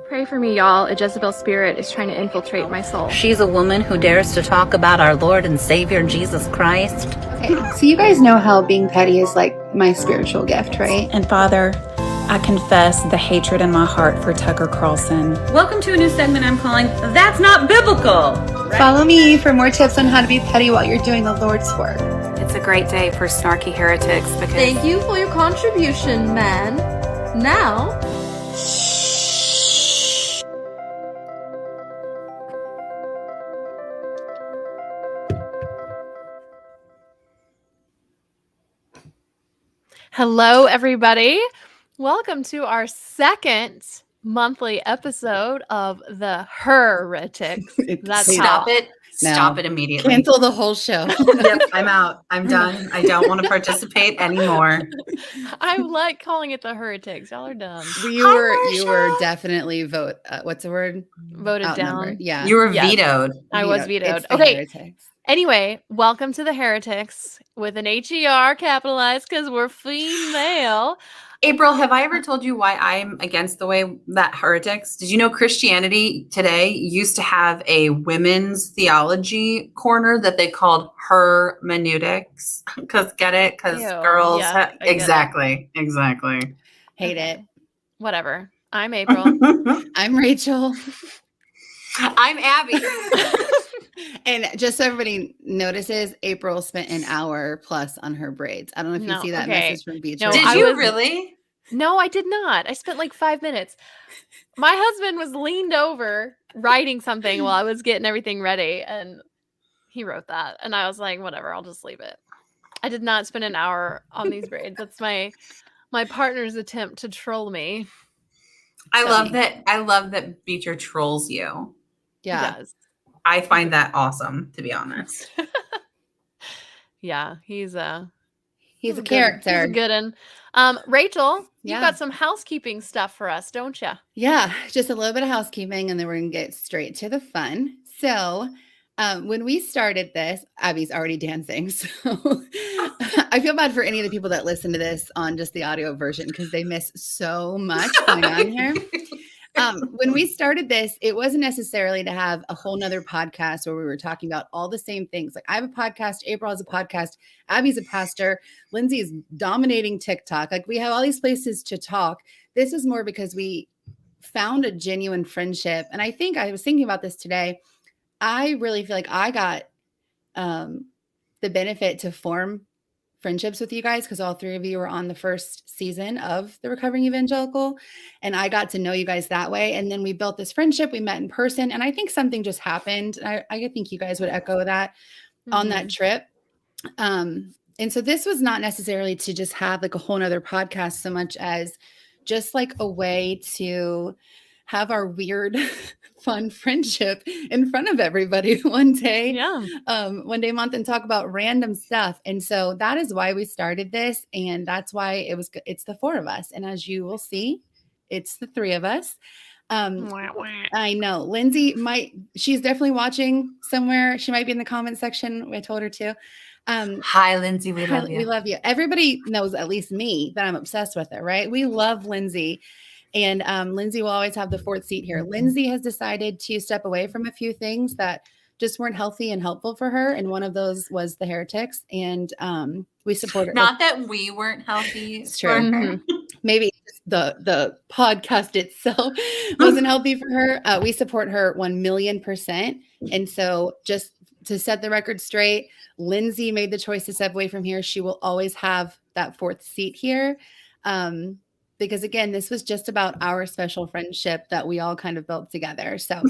Pray for me, y'all. A Jezebel spirit is trying to infiltrate my soul. She's a woman who dares to talk about our Lord and Savior Jesus Christ. Okay, so you guys know how being petty is like my spiritual gift, right? And Father, I confess the hatred in my heart for Tucker Carlson. Welcome to a new segment I'm calling That's Not Biblical. Right? Follow me for more tips on how to be petty while you're doing the Lord's work. It's a great day for snarky heretics because... Thank you for your contribution, man. Now... Hello, everybody. Welcome to our second monthly episode of the HERetics. Stop it. Stop it immediately. Cancel the whole show. Yep, I'm out. I'm done. I don't want to participate anymore. I like calling it the HERetics. Y'all are dumb. You were definitely what's the word? Voted Outnumbered. down. Yeah. You were vetoed. I was vetoed. It's the Okay. Heretics. Anyway, welcome to the Heretics with an HER capitalized because we're female. April, have I ever told you why I'm against the way that heretics? Did you know Christianity Today used to have a women's theology corner that they called hermeneutics? Because get it? Because girls. Yeah, exactly. Hate it. Whatever. I'm April. I'm Rachel. I'm Abby. And just so everybody notices, April spent an hour plus on her braids. I don't know if you see that message from Beatrice. No, did you really? No, I did not. I spent like 5 minutes. My husband was leaned over writing something while I was getting everything ready, and he wrote that. And I was like, whatever, I'll just leave it. I did not spend an hour on these braids. That's my partner's attempt to troll me. I love that Beatrice trolls you. Yeah. He does. I find that awesome, to be honest. Yeah, he's a character. He's a good one. Rachel, Yeah. you've got some housekeeping stuff for us, don't you? Yeah, just a little bit of housekeeping, and then we're going to get straight to the fun. So when we started this, Abby's already dancing. So I feel bad for any of the people that listen to this on just the audio version because they miss so much going on here. When we started this, it wasn't necessarily to have a whole nother podcast where we were talking about all the same things. Like I have a podcast, April has a podcast, Abby's a pastor, Lindsay is dominating TikTok. Like we have all these places to talk. This is more because we found a genuine friendship. And I think I was thinking about this today. I really feel like I got the benefit to form friendships with you guys because all three of you were on the first season of the Recovering Evangelical, and I got to know you guys that way. And then we built this friendship. We met in person, and I think something just happened. I think you guys would echo that on that trip. And so this was not necessarily to just have like a whole nother podcast so much as just like a way to have our weird fun friendship in front of everybody one day a month and talk about random stuff. And so that is why we started this. And that's why it's the four of us. And as you will see, it's the three of us. I know Lindsay she's definitely watching somewhere. She might be in the comment section. I told her to. Hi, Lindsay. We love you. We love you. Everybody knows, at least me, that I'm obsessed with her, right? We love Lindsay. And Lindsay will always have the fourth seat here. Lindsay has decided to step away from a few things that just weren't healthy and helpful for her. And one of those was the heretics. And we support her. Not that we weren't healthy. It's true. Maybe the podcast itself wasn't healthy for her. We support her 1,000,000%. And so just to set the record straight, Lindsay made the choice to step away from here. She will always have that fourth seat here. Because again, this was just about our special friendship that we all kind of built together. So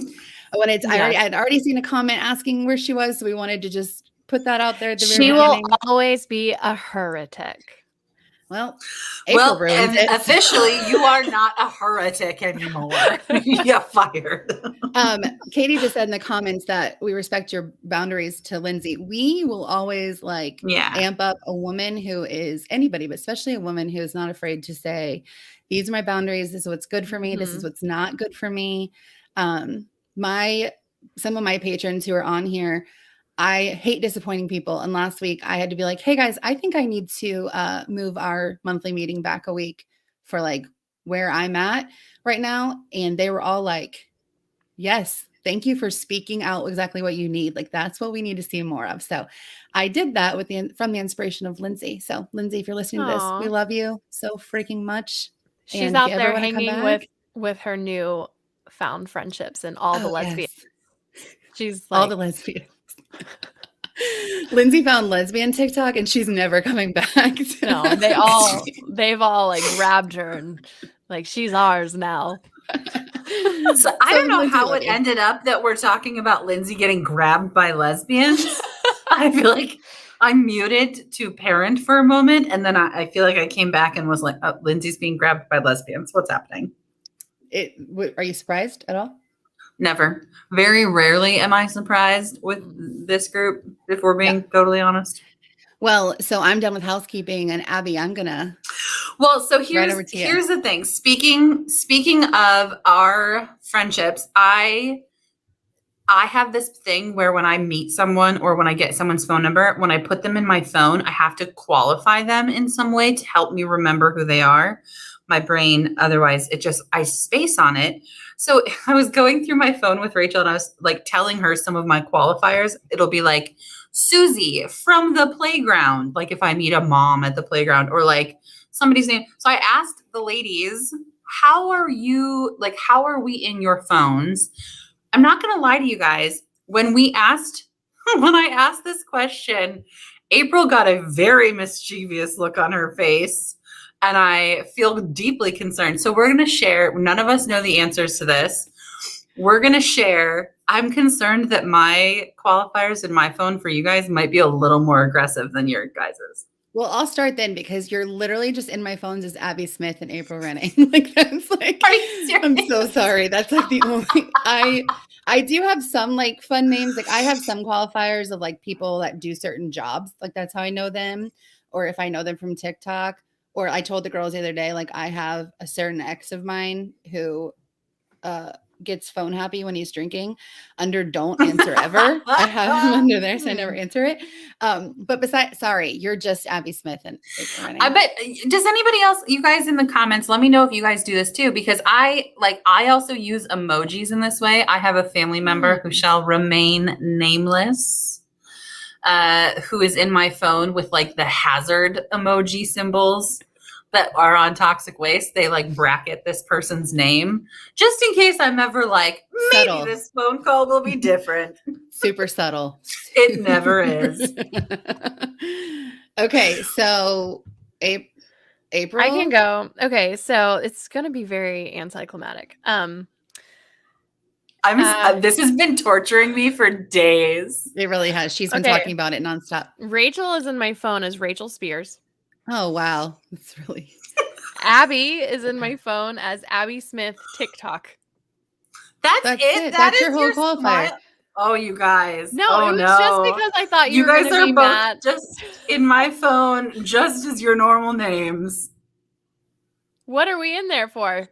I had already seen a comment asking where she was. So we wanted to just put that out there. At the very beginning. Will always be a heretic. Well, and officially, you are not a heretic anymore. You're fired. Katie just said in the comments that we respect your boundaries to Lindsay. We will always amp up a woman who is anybody, but especially a woman who is not afraid to say, these are my boundaries. This is what's good for me. Mm-hmm. This is what's not good for me. Some of my patrons who are on here, I hate disappointing people. And last week I had to be like, hey guys, I think I need to move our monthly meeting back a week for like where I'm at right now. And they were all like, yes, thank you for speaking out exactly what you need. Like, that's what we need to see more of. So I did that from the inspiration of Lindsay. So Lindsay, if you're listening to this, we Aw. love you so freaking much. She's And if out you ever there want to come hanging back, with her new found friendships and all the oh, lesbians. yes, She's all like, the lesbians. Lindsay found lesbian TikTok and she's never coming back. no, they've all like grabbed her and like, she's ours now. So I don't know Lindsay, how love it you. ended up that we're talking about Lindsay getting grabbed by lesbians. I feel like I muted to parent for a moment, and then I feel like I came back and was like, oh, Lindsay's being grabbed by lesbians. What's happening? Are you surprised at all? Never. Very rarely am I surprised with this group, if we're being totally honest. Well, so I'm done with housekeeping, and Abby, I'm gonna. Well, so Right over to you. here's the thing. Speaking of our friendships, I have this thing where when I meet someone or when I get someone's phone number, when I put them in my phone, I have to qualify them in some way to help me remember who they are. My brain, otherwise, I space on it. So I was going through my phone with Rachel and I was like telling her some of my qualifiers. It'll be like Susie from the playground, like if I meet a mom at the playground, or like somebody's name. So I asked the ladies, how are we in your phones? I'm not going to lie to you guys. When I asked this question, April got a very mischievous look on her face, and I feel deeply concerned. So we're going to share. None of us know the answers to this. We're going to share. I'm concerned that my qualifiers in my phone for you guys might be a little more aggressive than your guys's. Well, I'll start then because you're literally just in my phones as Abby Smith and April Renning. Like that's like, Are you serious? I'm so sorry. That's like the only, I do have some like fun names. Like I have some qualifiers of like people that do certain jobs. Like that's how I know them. Or if I know them from TikTok, or I told the girls the other day, like I have a certain ex of mine who, gets phone happy when he's drinking under don't answer ever. I have him under there, so I never answer it. But besides, sorry, you're just Abby Smith and April Renning. I bet. Does anybody else, you guys in the comments, let me know if you guys do this too, because I also use emojis in this way. I have a family member who shall remain nameless, who is in my phone with like the hazard emoji symbols that are on toxic waste. They like bracket this person's name just in case I'm ever like, maybe Subtle. this phone call will be different. Super subtle. It never is. Okay, so April. I can go. Okay, so it's gonna be very anticlimactic. This has been torturing me for days. It really has. She's been Okay. talking about it nonstop. Rachel is in my phone as Rachel Spears. Oh wow, that's really. Abby is in my phone as Abby Smith TikTok. That's it. That That's is your whole qualifier. smile. Oh, you guys. No, oh, it was no. just because I thought you You were guys gonna are be both mad. just in my phone, just as your normal names. What are we in there for?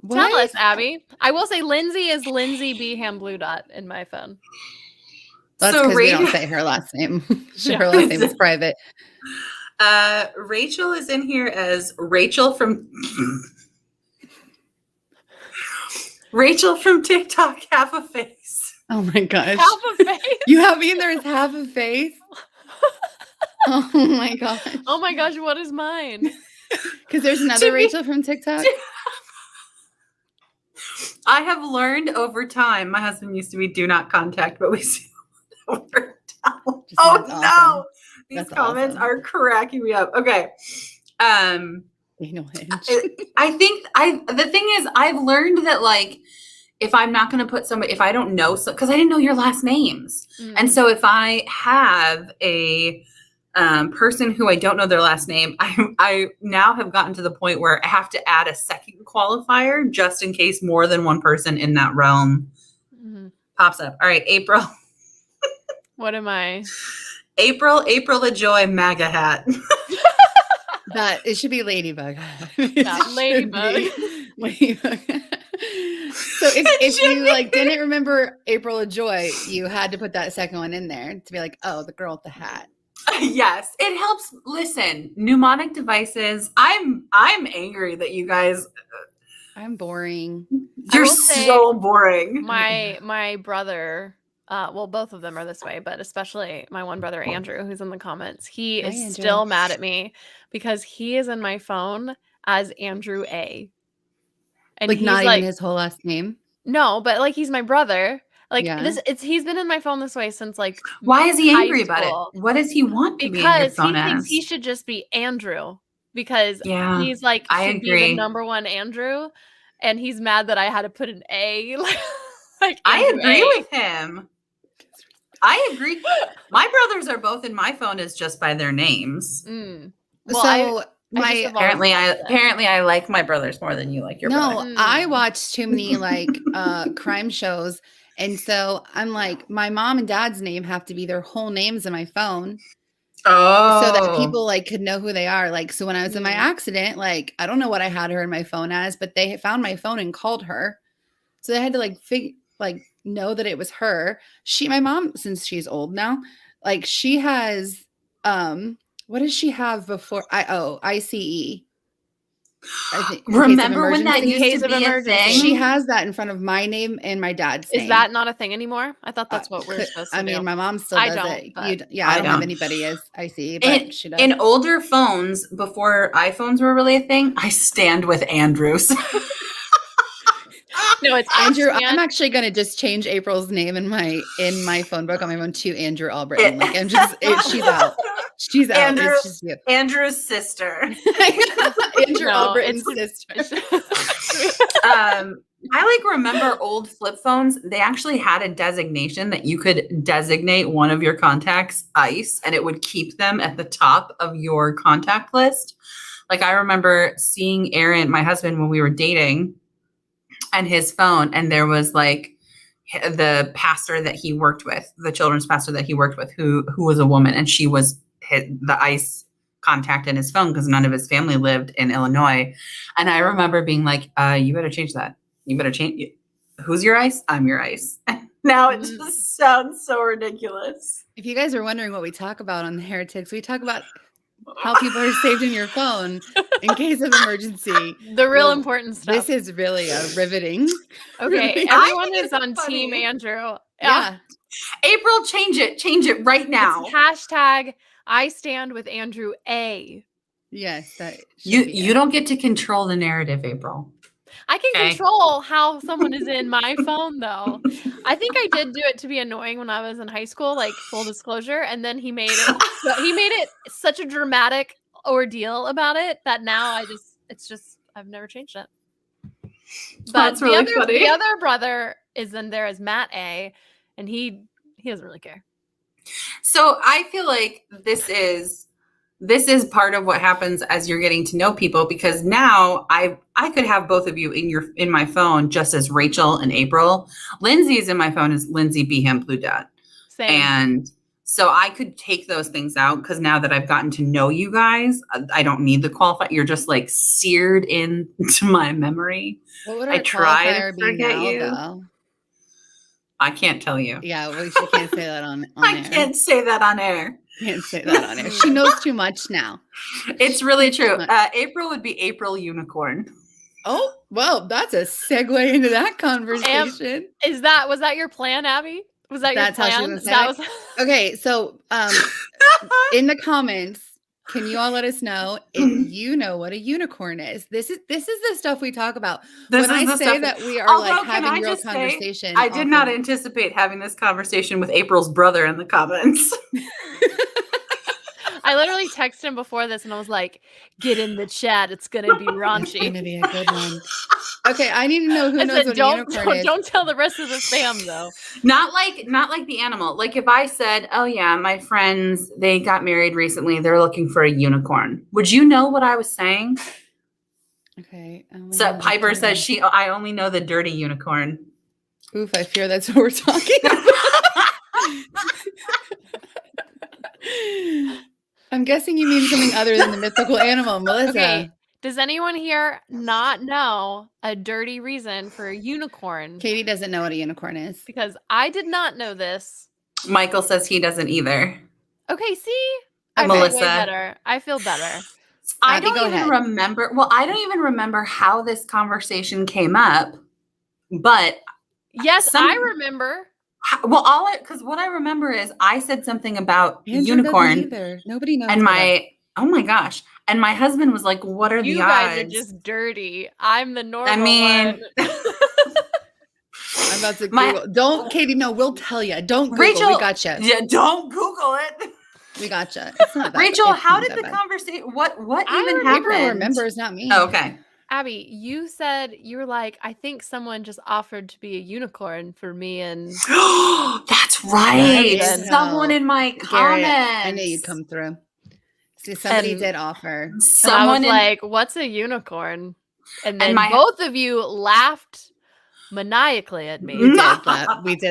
What? Tell us, Abby. I will say Lindsay is Lindsay Beham Blue Dot in my phone. That's So because we Rachel- don't say her last name. Yeah. Her last name is private. Rachel is in here as Rachel from TikTok, half a face. Oh my gosh. Half a face. You have me in there as half a face? Oh my gosh. Oh my gosh, what is mine? Because there's another Rachel from TikTok. I have learned over time. My husband used to be do not contact, but we see over time. Oh That's no. awesome. These That's comments awesome. are cracking me up. Okay. Daniel Hinch. I think the thing is I've learned that like if I'm not going to put somebody, if I don't know, because I didn't know your last names. And so if I have a person who I don't know their last name, I now have gotten to the point where I have to add a second qualifier just in case more than one person in that realm pops up. All right, April. What am I? April LaJoy MAGA hat. That it should be Ladybug. Yeah, Ladybug. Ladybug. So if you like didn't remember April LaJoy, you had to put that second one in there to be like, oh, the girl with the hat. Yes, it helps. Listen, mnemonic devices. I'm angry that you guys. I'm boring. You're will say so boring. My brother, well, both of them are this way, but especially my one brother Andrew, who's in the comments. He Hi, is Andrew. still mad at me because he is in my phone as Andrew A. And Like he's not like, even his whole last name. no, but like he's my brother. Like Yeah. he's been in my phone this way since like Why is he high angry about it? school. What does he want to be in your Because he phone thinks he as? should just be Andrew because Yeah, he's like I should be the agree. number one Andrew, and he's mad that I had to put an A like I Andrew agree A. with him. I agree. My brothers are both in my phone as just by their names. Well, So I just have always loved it. Apparently I like my brothers more than you like your no, brother. I watch too many like crime shows. And so I'm like, my mom and dad's name have to be their whole names in my phone. Oh. So that people like could know who they are. Like, so when I was in my Mm. accident, like I don't know what I had her in my phone as, but they found my phone and called her. So they had to like know that it was her. My mom, since she's old now, like she has what does she have before ICE? I think in case of Remember when that emergency. used Case to of be a emergency. thing? She has that in front of my name and my dad's name. Is that not a thing anymore? I thought that's what we're supposed to I do. mean, my mom still I does don't, it. but I don't have anybody as IC, but she does. In older phones, before iPhones were really a thing, I stand with Andrews. no, it's Andrew. I I'm actually going to just change April's name in my phone book on my phone to Andrew Albritton. Like I'm just, she's out. She's out. Andrew, It's just you. Andrew's sister. Andrew Albritton's sister. I like remember old flip phones. They actually had a designation that you could designate one of your contacts ICE and it would keep them at the top of your contact list. Like I remember seeing Aaron, my husband, when we were dating and his phone, and there was like the pastor that he worked with, the children's pastor that he worked with, who was a woman, and she was the ICE contact in his phone because none of his family lived in Illinois. And I remember being like, you better change that. You better change. Who's your ICE? I'm your ICE. Now it just sounds so ridiculous. If you guys are wondering what we talk about on the Heretics, we talk about how people are saved in your phone in case of emergency. The real important stuff. This is really a riveting. Okay, everyone is on Team Andrew. Yeah. April, change it. Change it right now. It's hashtag I stand with Andrew A. Yes. That You don't get to control the narrative, April. I can control how someone is in my phone, though. I think I did do it to be annoying when I was in high school, like full disclosure. And then he made it such a dramatic ordeal about it that now I've never changed it. But That's really funny. The other brother is in there as Matt A, and he doesn't really care. So I feel like this is part of what happens as you're getting to know people, because now I could have both of you in my phone just as Rachel and April. Lindsay's in my phone as Lindsay Behan Blue Dot. Same. And so I could take those things out because now that I've gotten to know you guys, I don't need the qualifier. You're just like seared into my memory. What would I our try to qualifier be forget now, you. though? I can't tell you. Yeah, well, she can't say that on I air. can't say that on air. Can't say that on air. She knows too much now. It's really true. much. April would be April Unicorn. Oh, well, that's a segue into that conversation. Was that your plan, Abby? Was that That's your how she plan? was saying it? Okay, so in the comments, can you all let us know if you know what a unicorn is? This is the stuff we talk about. When I say that we are like having real conversation. I did not anticipate having this conversation with April's brother in the comments. I literally texted him before this and I was like, get in the chat. It's going to be raunchy. It's going to be a good one. Okay, I need to know who knows what a unicorn is. Don't tell the rest of the fam, though. Not like the animal. Like if I said, oh yeah, my friends, they got married recently. They're looking for a unicorn. Would you know what I was saying? Okay. So Piper says I only know the dirty unicorn. Oof, I fear that's what we're talking about. I'm guessing you mean something other than the mythical animal, Melissa. Okay. Does anyone here not know a dirty reason for a unicorn? Katie doesn't know what a unicorn is. Because I did not know this. Michael says he doesn't either. Okay, see? I feel Melissa. way better. I feel better. I Abby, don't go even ahead. remember. Well, I don't even remember how this conversation came up, but Yes, some- I remember. well, because what I remember is I said something about Andrew unicorn, doesn't either. Nobody knows. and but us. oh my gosh, and my husband was like, "What are You the guys are odds?" just dirty. I'm the normal I mean, one. I'm about to My- Google. Don't, Katie. No, we'll tell you. Don't Google. Rachel, We gotcha. yeah, don't Google it. We gotcha. It's not that Rachel, bad. It's how not did that the bad. conversation? What I even remember- April happened? remembers, not me. Oh, okay. Abby, you said you were like, I think someone just offered to be a unicorn for me and That's right. Garrett. Someone in my Garrett, comments. I knew you'd come through. See, somebody And- did offer. and I Someone was in like, what's a unicorn? And then my- both of you laughed maniacally at me. We did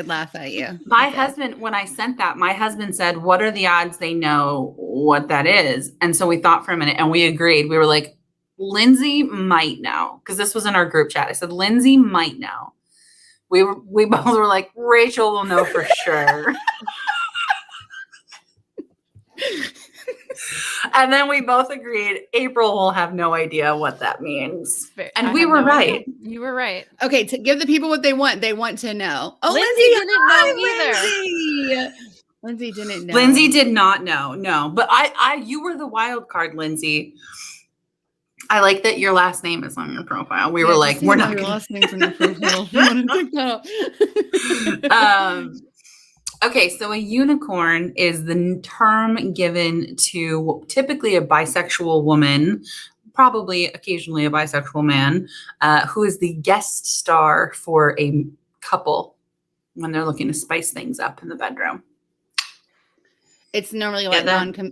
laugh at you. my We did. husband, when I sent that, my husband said, "What are the odds they know what that is?" And so we thought for a minute and we agreed. We were like, Lindsay might know, because this was in our group chat. I said, Lindsay might know. We both were like, Rachel will know for sure. And then we both agreed April will have no idea what that means. And I we had were no idea. right. You were right. Okay, to give the people what they want. They want to know. Oh, Lindsay didn't know either. Lindsay. Lindsay didn't know. Lindsay did not know. No, but you were the wild card, Lindsay. I like that your last name is on your profile. We were Yeah, like, just we're say not your gonna- last name's on your profile. You want to take that out. Okay, so a unicorn is the term given to typically a bisexual woman, probably occasionally a bisexual man, who is the guest star for a couple when they're looking to spice things up in the bedroom. It's normally like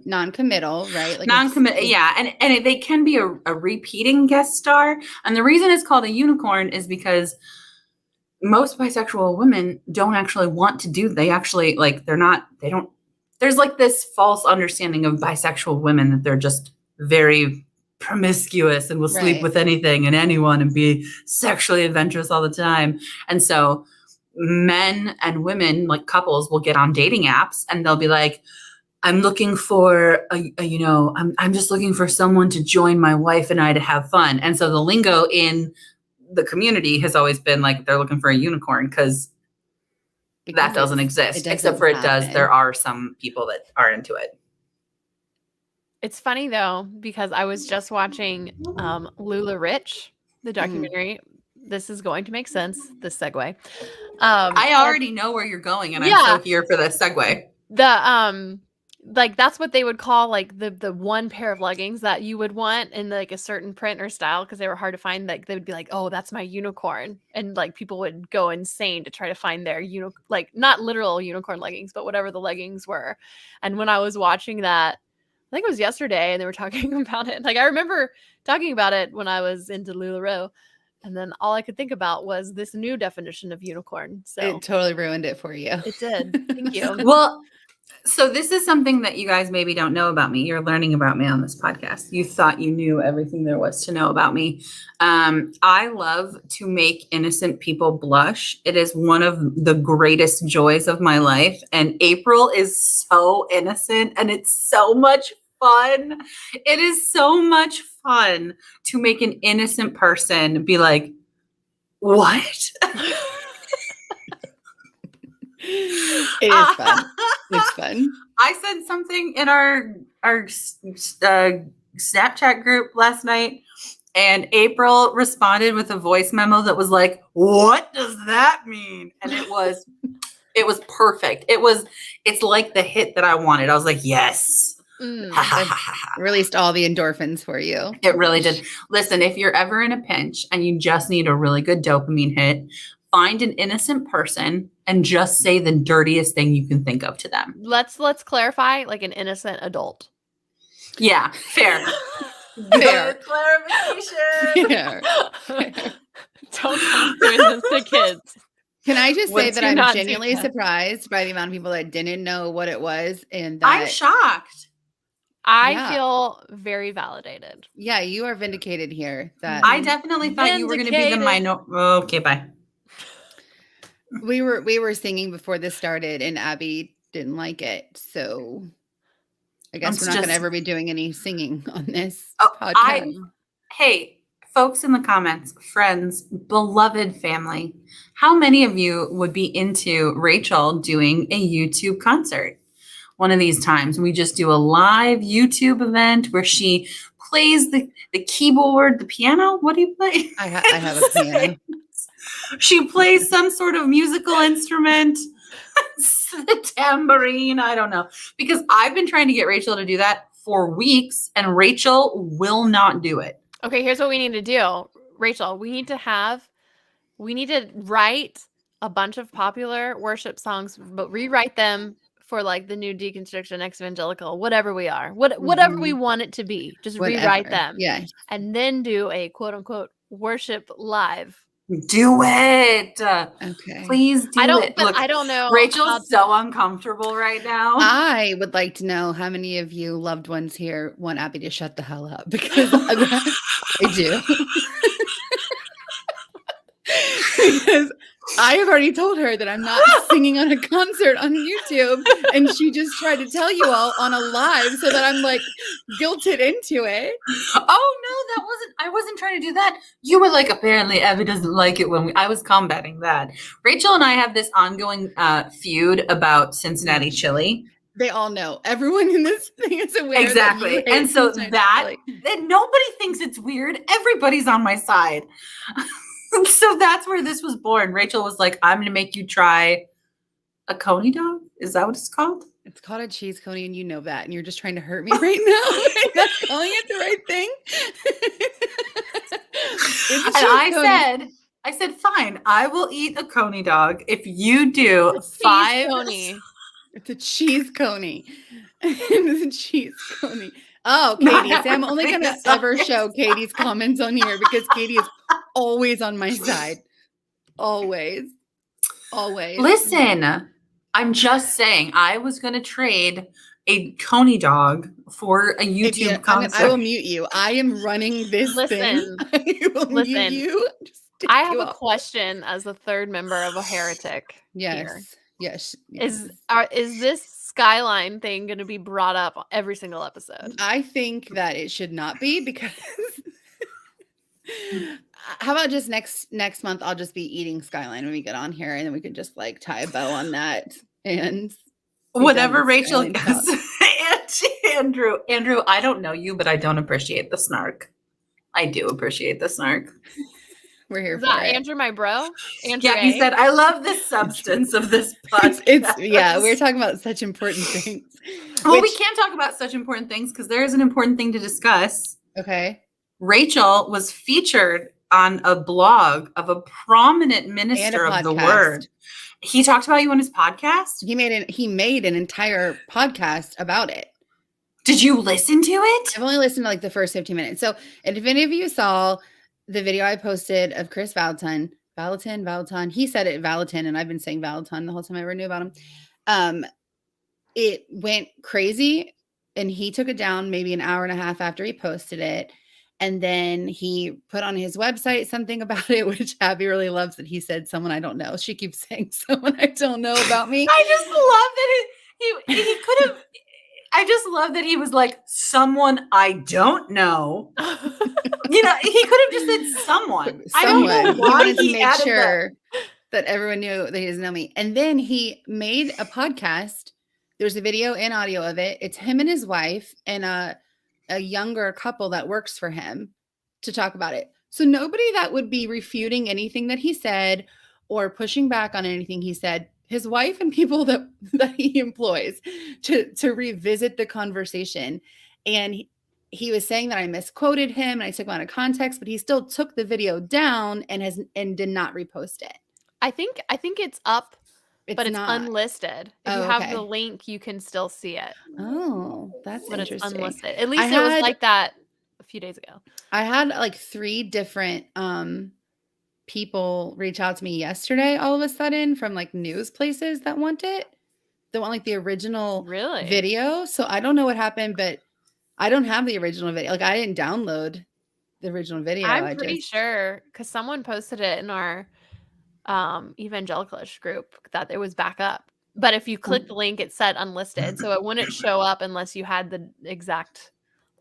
non-committal, right? Like Non-committal, yeah, and they can be a repeating guest star. And the reason it's called a unicorn is because most bisexual women don't actually want to do. They actually they don't. There's like this false understanding of bisexual women that they're just very promiscuous and will sleep Right. with anything and anyone and be sexually adventurous all the time. And so men and women, like couples, will get on dating apps and they'll be like, I'm looking for I'm just looking for someone to join my wife and I to have fun. And so the lingo in the community has always been like they're looking for a unicorn because that doesn't exist. Except for it does. There are some people that are into it. It's funny though, because I was just watching Lula Rich, the documentary. This is going to make sense, this segue. I already know where you're going, and Yeah. I'm so here for this segue. The like that's what they would call like the one pair of leggings that you would want in like a certain print or style because they were hard to find. Like they would be like, oh, that's my unicorn, and like people would go insane to try to find their like not literal unicorn leggings, but whatever the leggings were. And when I was watching that, I think it was yesterday, and they were talking about it. Like I remember talking about it when I was into LuLaRoe, and then all I could think about was this new definition of unicorn. So It totally ruined it for you. it did. Thank you. Well, so this is something that you guys maybe don't know about me. You're learning about me on this podcast. You thought you knew everything there was to know about me. I love to make innocent people blush. It is one of the greatest joys of my life. And April is so innocent and it's so much fun. It is so much fun to make an innocent person be like, what? It is fun. It's fun. I said something in our Snapchat group last night, and April responded with a voice memo that was like, "What does that mean?" And it was perfect. It's like the hit that I wanted. I was like, yes. Released all the endorphins for you. It really did. Listen, if you're ever in a pinch and you just need a really good dopamine hit, find an innocent person and just say the dirtiest thing you can think of to them. Let's clarify, like an innocent adult. Yeah, fair. Fair. Good clarification. Fair. Don't come doing this to kids. Can I just say Once that you're I'm not genuinely doing that. surprised by the amount of people that didn't know what it was, and that I'm shocked. I Yeah. feel very validated. yeah, you are vindicated here. That I definitely thought you were going to be the Vindicated. minor. Okay, bye. we were singing before this started, and Abby didn't like it, so I guess It's we're not going to just- ever be doing any singing on this Oh, podcast. Hey, folks in the comments, friends, beloved family, how many of you would be into Rachel doing a YouTube concert? One of these times we just do a live YouTube event where she plays the keyboard, the piano. What do you play? I have a piano. She plays some sort of musical instrument, the tambourine. I don't know. Because I've been trying to get Rachel to do that for weeks, and Rachel will not do it. Okay, here's what we need to do. Rachel, we need to write a bunch of popular worship songs, but rewrite them for like the new deconstruction, ex-evangelical, whatever we are. Whatever we want it to be. Just rewrite Whatever. them. Yeah. And then do a quote unquote worship live. Do it. Okay. Please do it. Look, I don't know. Rachel's so uncomfortable right now. I would like to know how many of you loved ones here want Abby to shut the hell up, because I do. Because I have already told her that I'm not singing on a concert on YouTube, and she just tried to tell you all on a live, so that I'm like guilted into it. Oh no, I wasn't trying to do that. You were like, apparently Abby doesn't like it when I was combating that. Rachel and I have this ongoing feud about Cincinnati chili. They all know. Everyone in this thing is aware. Exactly. That you hate And so Cincinnati chili. that nobody thinks it's weird. Everybody's on my side. So that's where this was born. Rachel was like, I'm going to make you try a coney dog. Is that what it's called? It's called a cheese coney, and you know that, and you're just trying to hurt me right now. I'm not calling it the right thing. It's a And cheese coney. I said, fine, I will eat a coney dog if you do Cheese 5. coney. It's a cheese coney. It's a cheese coney. Oh, Not Katie. See, I'm only going to everything is ever on your show Katie's comments on here, because Katie is always on my side. Always. Always. Listen, I'm just saying, I was going to trade a coney dog for a If you- YouTube concert. I will mute you. I am running this thing. Listen. I will mute Listen. you. Just take I have you a off. question as the third member of a heretic. here. Yes. Is this skyline thing going to be brought up every single episode? I think that it should not be, because how about just next month I'll just be eating Skyline when we get on here, and then we can just like tie a bow on that and be Whatever done with Rachel Skyline gets. talk. Andrew, I don't know you, but I don't appreciate the snark. I do appreciate the snark. We're here Is for that it. Andrew, my bro? Andrew Yeah, he A? said, I love the substance of this podcast. Yeah, we're talking about such important things. Well, we Which- can't talk about such important things because there is an important thing to discuss. Okay. Rachel was featured on a blog of a prominent minister of the podcast. word. He talked about you on his podcast. He made an entire podcast about it. Did you listen to it? I've only listened to like the first 15 minutes. So, and if any of you saw the video I posted of Chris Valaton, he said it Valaton, and I've been saying Valaton the whole time I ever knew about him. It went crazy, and he took it down maybe an hour and a half after he posted it. And then he put on his website something about it, which Abby really loves, that he said someone I don't know. She keeps saying someone I don't know about me. I just love that he could have. I just love that he was like, someone I don't know. You know, he could have just said someone. I don't know He why wanted to he make added sure that everyone knew that he doesn't know me. And then he made a podcast. There's a video and audio of it. It's him and his wife and a younger couple that works for him to talk about it. So nobody that would be refuting anything that he said or pushing back on anything he said, his wife and people that he employs to revisit the conversation. And he was saying that I misquoted him and I took him out of context, but he still took the video down and did not repost it. I think it's up, but it's not. unlisted. If Oh, you have okay. the link, you can still see it, Oh, that's but it's interesting. unlisted. At least it was like that a few days ago. I had like 3 different people reach out to me yesterday all of a sudden from like news places that want it. They want like the original Really? video. So I don't know what happened, but I don't have the original video. Like I didn't download the original video. I'm pretty sure because someone posted it in our evangelicalish group that it was back up. But if you click the link, it said unlisted, so it wouldn't show up unless you had the exact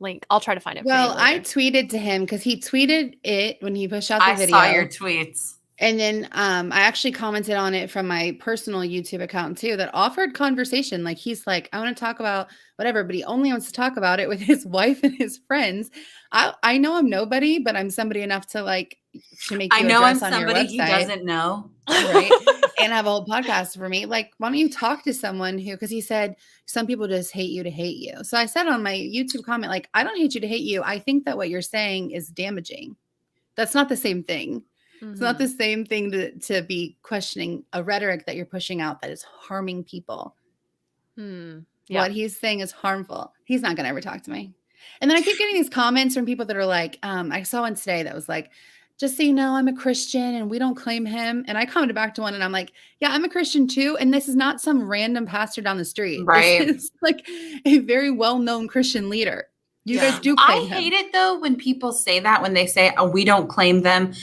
link. I'll try to find it for you Well, I later. tweeted to him because he tweeted it when he pushed out the I video. saw your tweets. And then I actually commented on it from my personal YouTube account too that offered conversation. Like he's like, I want to talk about whatever, but he only wants to talk about it with his wife and his friends. I know I'm nobody, but I'm somebody enough to make I you know I'm address on your somebody he website, doesn't know. right? And have a whole podcast for me. Like, why don't you talk to someone who, because he said some people just hate you to hate you. So I said on my YouTube comment, like, I don't hate you to hate you. I think that what you're saying is damaging. That's not the same thing. It's not the same thing to be questioning a rhetoric that you're pushing out that is harming people. Yeah. What he's saying is harmful. He's not going to ever talk to me. And then I keep getting these comments from people that are like, I saw one today that was like, just so you know, I'm a Christian and we don't claim him. And I commented back to one and I'm like, yeah, I'm a Christian too. And this is not some random pastor down the street. Right. This is like a very well-known Christian leader. You guys do claim him. I hate it though when people say that, when they say, oh, we don't claim them.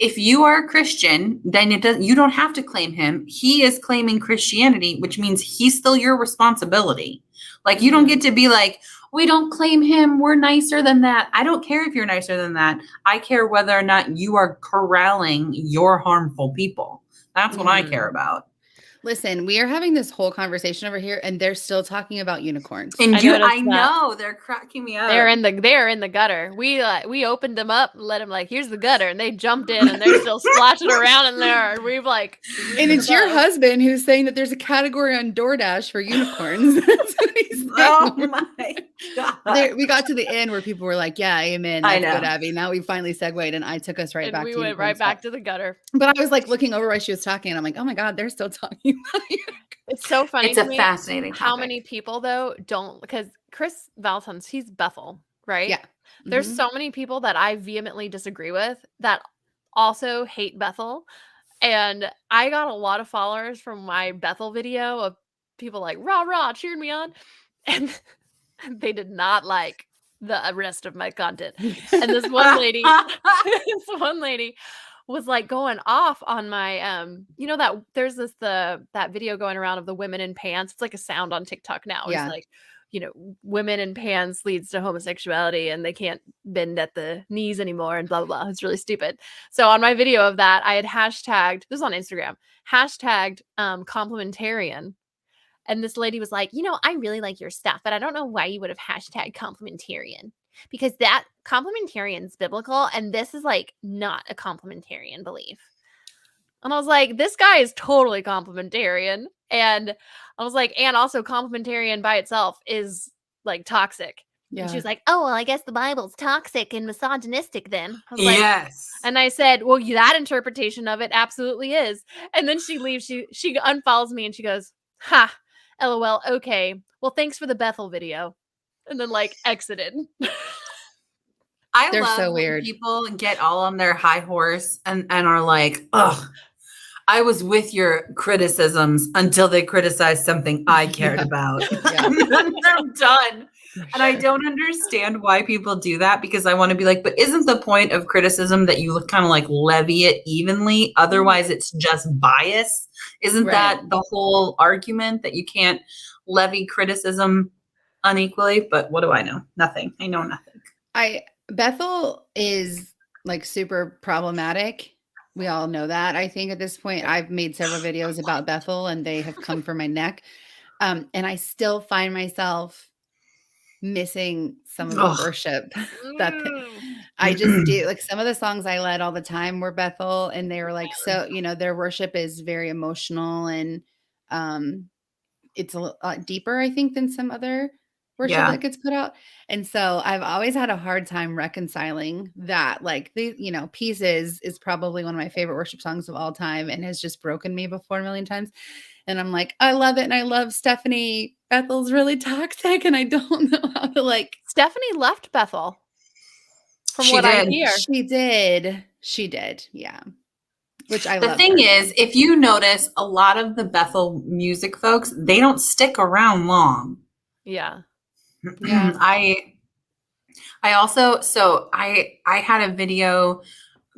If you are a Christian, then you don't have to claim him. He is claiming Christianity, which means he's still your responsibility. Like you don't get to be like, we don't claim him. We're nicer than that. I don't care if you're nicer than that. I care whether or not you are corralling your harmful people. That's what I care about. Listen, we are having this whole conversation over here, and they're still talking about unicorns. And I know they're cracking me up. They're in the gutter. We opened them up, and let them here's the gutter, and they jumped in, and they're still splashing around in there. And we've and it's your husband who's saying that there's a category on DoorDash for unicorns. That's what he's saying. Oh my God. We got to the end where people were like, "Yeah, amen." That's good, Abby. Now we finally segued, and I took us right back. We went right back to the gutter. But I was like looking over while she was talking, and I'm like, "Oh my God, they're still talking." It's so funny. It's a fascinating topic. How many people though don't, because Chris Valentine, he's Bethel, right? Yeah. There's so many people that I vehemently disagree with that also hate Bethel. And I got a lot of followers from my Bethel video of people like, rah, rah, cheering me on. And they did not like the rest of my content. And this one lady, was like going off on my you know that there's that video going around of the women in pants. It's like a sound on TikTok now. It's like, you know, women in pants leads to homosexuality and they can't bend at the knees anymore and blah, blah, blah. It's really stupid. So on my video of that, I had hashtagged, this is on Instagram, hashtagged complementarian. And this lady was like, you know, I really like your stuff, but I don't know why you would have hashtagged complementarian, because that complementarian is biblical and this is like not a complementarian belief. And I was like, this guy is totally complementarian. And I was like, and also complementarian by itself is like toxic. Yeah. And she was like, oh, well, I guess the Bible's toxic and misogynistic then. I was like, yes. And I said, well, that interpretation of it absolutely is. And then she leaves, she unfollows me and she goes, ha, LOL, okay. Well, thanks for the Bethel video. And then like exited. They're love so weird. People get all on their high horse and are like, ugh, I was with your criticisms until they criticized something I cared about. And then they're done. And I don't understand why people do that, because I want to be like, but isn't the point of criticism that you kind of like levy it evenly? Otherwise, it's just bias. Isn't that the whole argument, that you can't levy criticism unequally? But what do I know? Nothing. I know nothing. Bethel is like super problematic. We all know that. I think at this point, I've made several videos about Bethel and they have come for my neck. And I still find myself missing some of the worship that I just do. Like some of the songs I led all the time were Bethel, and they were like, so, you know, their worship is very emotional and it's a lot deeper, I think, than some other worship that gets put out. And so I've always had a hard time reconciling that. Like the, you know, Pieces is probably one of my favorite worship songs of all time and has just broken me before a million times. And I'm like, I love it. And I love Stephanie. Bethel's really toxic. And I don't know how to like. Stephanie left Bethel. From what I hear. She did. Yeah. Which I love. The thing is, if you notice, a lot of the Bethel music folks, they don't stick around long. Yeah. Yeah. I also, so I had a video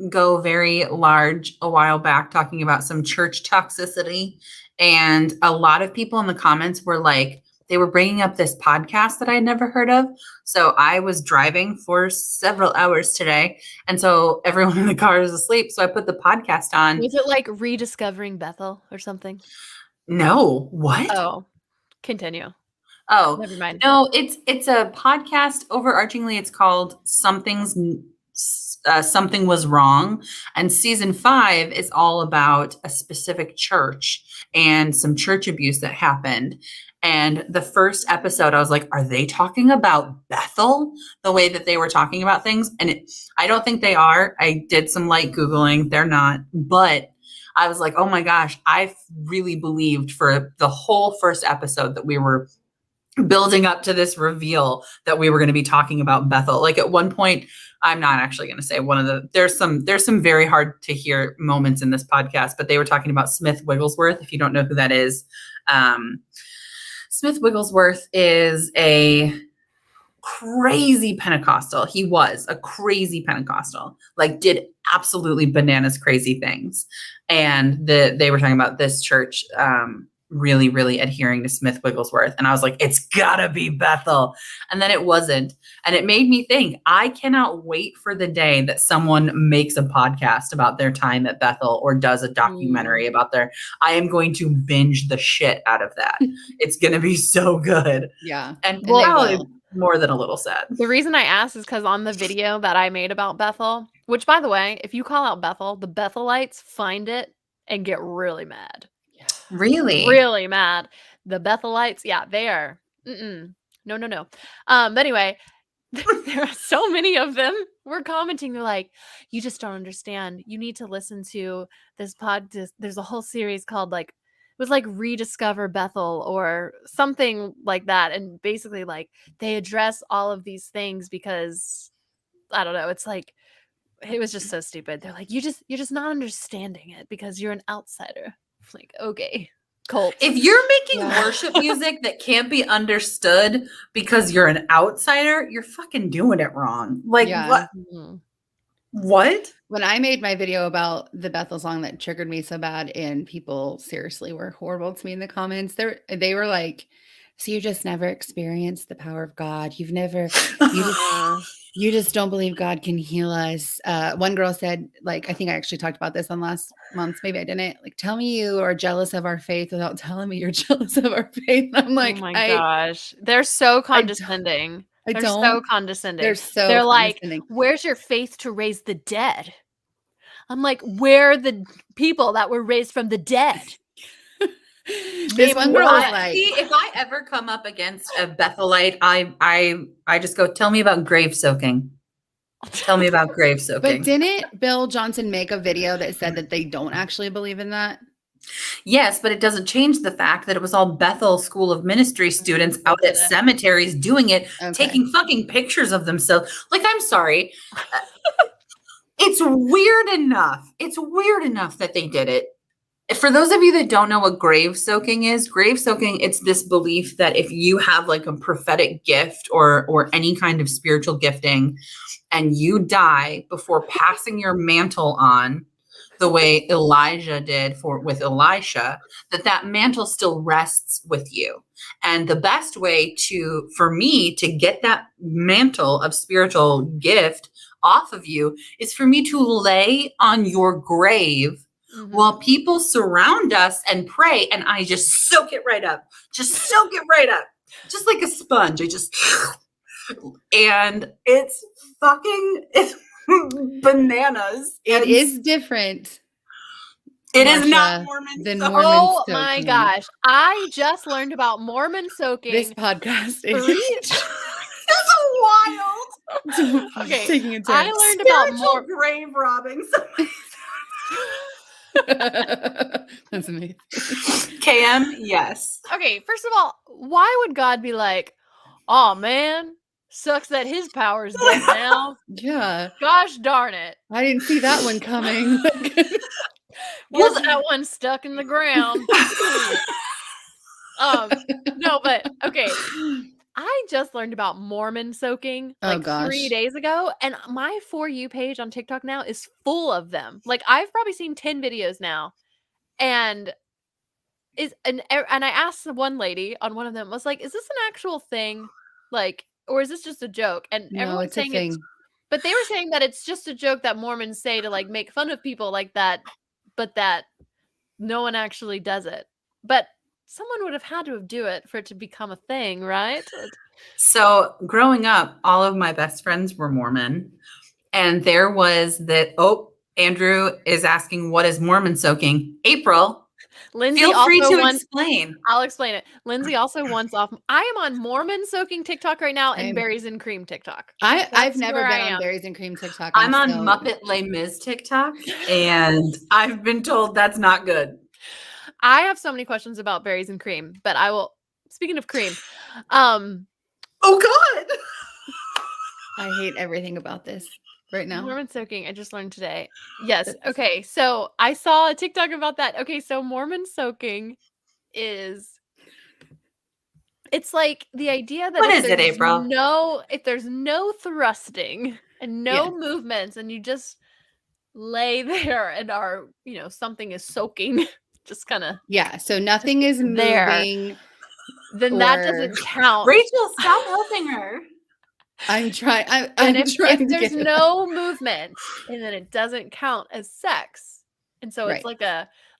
go very large a while back talking about some church toxicity. And a lot of people in the comments were like, they were bringing up this podcast that I had never heard of. So I was driving for several hours today. And so everyone in the car is asleep. So I put the podcast on. Was it like Rediscovering Bethel or something? No, what? Oh, continue. Oh, Never mind. no, it's a podcast. Overarchingly, it's called Something Was Wrong. And season 5 is all about a specific church and some church abuse that happened. And the first episode, I was like, are they talking about Bethel the way that they were talking about things? And I don't think they are. I did some light Googling. They're not. But I was like, oh my gosh, I really believed for the whole first episode that we were building up to this reveal that we were going to be talking about Bethel. Like at one point, I'm not actually going to say there's some very hard to hear moments in this podcast, but they were talking about Smith Wigglesworth. If you don't know who that is, Smith Wigglesworth is a crazy Pentecostal. He was a crazy Pentecostal, like did absolutely bananas crazy things. And they were talking about this church, really, really adhering to Smith Wigglesworth. And I was like, it's gotta be Bethel. And then it wasn't. And it made me think, I cannot wait for the day that someone makes a podcast about their time at Bethel or does a documentary about I am going to binge the shit out of that. It's going to be so good. Yeah. And Well, probably more than a little sad. The reason I asked is because on the video that I made about Bethel, which by the way, if you call out Bethel, the Bethelites find it and get really mad. Really? Really mad. The Bethelites, yeah, they are. No. But anyway, there are so many of them were commenting. They're like, you just don't understand. You need to listen to this podcast. There's a whole series called like, it was like Rediscover Bethel or something like that. And basically like they address all of these things because I don't know. It's like, it was just so stupid. They're like, you're just not understanding it because you're an outsider. Like, okay, cult. If you're making worship music that can't be understood because you're an outsider, you're fucking doing it wrong. Like, what? Mhm. What? When I made my video about the Bethel song that triggered me so bad, and people seriously were horrible to me in the comments, they were like, so you just never experienced the power of God. You just don't believe God can heal us. One girl said, like, I think I actually talked about this on last month. Maybe I didn't. Like, tell me you are jealous of our faith without telling me you're jealous of our faith. And I'm like, oh my gosh, they're so condescending. They're so condescending. They're like, where's your faith to raise the dead? I'm like, where are the people that were raised from the dead? This one girl was like, see, if I ever come up against a Bethelite, I just go, tell me about grave soaking. Tell me about grave soaking. But didn't Bill Johnson make a video that said that they don't actually believe in that? Yes, but it doesn't change the fact that it was all Bethel School of Ministry students out at cemeteries doing it, taking fucking pictures of themselves. Like, I'm sorry. It's weird enough. It's weird enough that they did it. For those of you that don't know what grave soaking is, it's this belief that if you have like a prophetic gift or any kind of spiritual gifting and you die before passing your mantle on the way Elijah did with Elisha, that mantle still rests with you. And the best way for me to get that mantle of spiritual gift off of you is for me to lay on your grave while people surround us and pray, and I just soak it right up. Just like a sponge. And it's bananas. It is different. It is not Mormon than soaking. Mormon Oh soaking. my gosh. I just learned about Mormon soaking. This podcast is That's wild. Okay, taking a turn. I learned about Spiritual grave robbing. That's amazing. KM, yes. Okay, first of all, why would God be like, oh man, sucks that his power's dead now. Yeah. Gosh darn it. I didn't see that one coming. Was that one stuck in the ground? No, but okay. I just learned about Mormon soaking Oh, like 3 gosh. days ago, and my For You page on TikTok now is full of them. Like, I've probably seen 10 videos now, and I asked the one lady on one of them, was like, "Is this an actual thing? Like, or is this just a joke?" And No, everyone's it's a saying it's thing. but they were saying that it's just a joke that Mormons say to, like, make fun of people like that, but that no one actually does it. But someone would have had to have do it for it to become a thing, right? So growing up, all of my best friends were Mormon. And there was that, Andrew is asking, what is Mormon soaking? April, Lindsay feel free also to wants explain. I'll explain it. Lindsay also wants off I am on Mormon soaking TikTok right now and Same. berries and cream TikTok. I've That's never where been I on am. berries and cream TikTok. I'm on so- Muppet Les Mis TikTok, and I've been told that's not good. I have so many questions about berries and cream, but I will speaking of cream, Oh God. I hate everything about this right now. Mormon soaking, I just learned today. Yes. Okay. So I saw a TikTok about that. Okay. So Mormon soaking is it's like the idea that What is it, April? if there's no thrusting and no Yes. movements and you just lay there and are, something is soaking, just kind of Yeah. So nothing is there. moving. Then that or- doesn't count. Rachel, stop helping her. I'm trying. I'm And if trying to there's get it no movement, and then it doesn't count as sex. And so it's Right.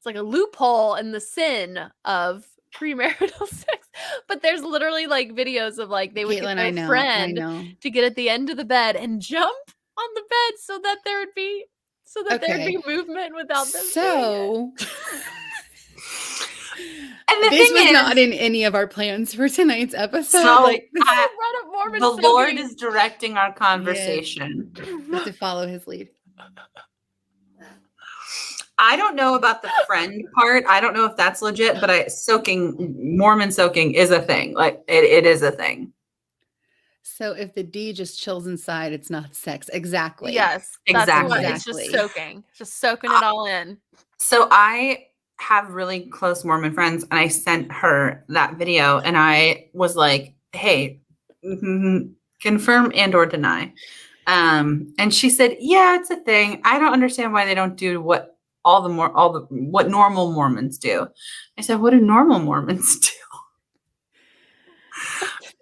like a loophole in the sin of premarital sex. But there's literally like videos of like they would Caitlin, get I their know. friend I know. to get at the end of the bed and jump on the bed so that there'd be Okay. movement without them doing So And the this thing was is, not in any of our plans for tonight's episode. So, like it. I brought up Mormon the soaking. Lord is directing our conversation. just to follow his lead. I don't know about the friend part. I don't know if that's legit, but Mormon soaking is a thing. Like it is a thing. So if the D just chills inside, it's not sex. Exactly. Yes, that's Exactly. what it's just Exactly. soaking. Just soaking it all in. So I have really close Mormon friends, and I sent her that video, and I was like, "Hey, confirm and or deny." And she said, "Yeah, it's a thing. I don't understand why they don't do what what normal Mormons do." I said, "What do normal Mormons do?"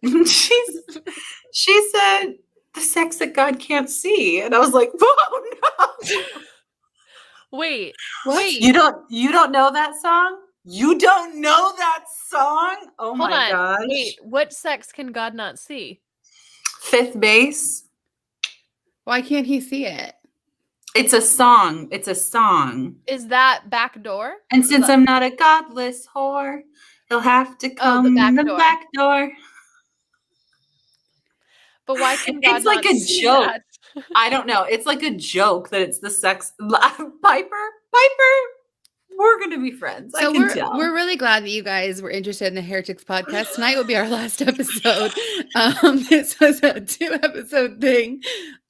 And she said, "The sex that God can't see." And I was like, "Oh no." Wait, What? wait. You don't know that song? You don't know that song? Oh Hold my on. gosh. Wait, what sex can God not see? Fifth base. Why can't he see it? It's a song. It's a song. Is that back door? And since I'm not a godless whore, he'll have to come back the door. back door. But why can God It's like not a see joke. that? I don't know. It's like a joke that it's the sex. Piper, we're going to be friends. I So can tell. we're really glad that you guys were interested in the Heretics podcast. Tonight will be our last episode. This was a 2-episode thing.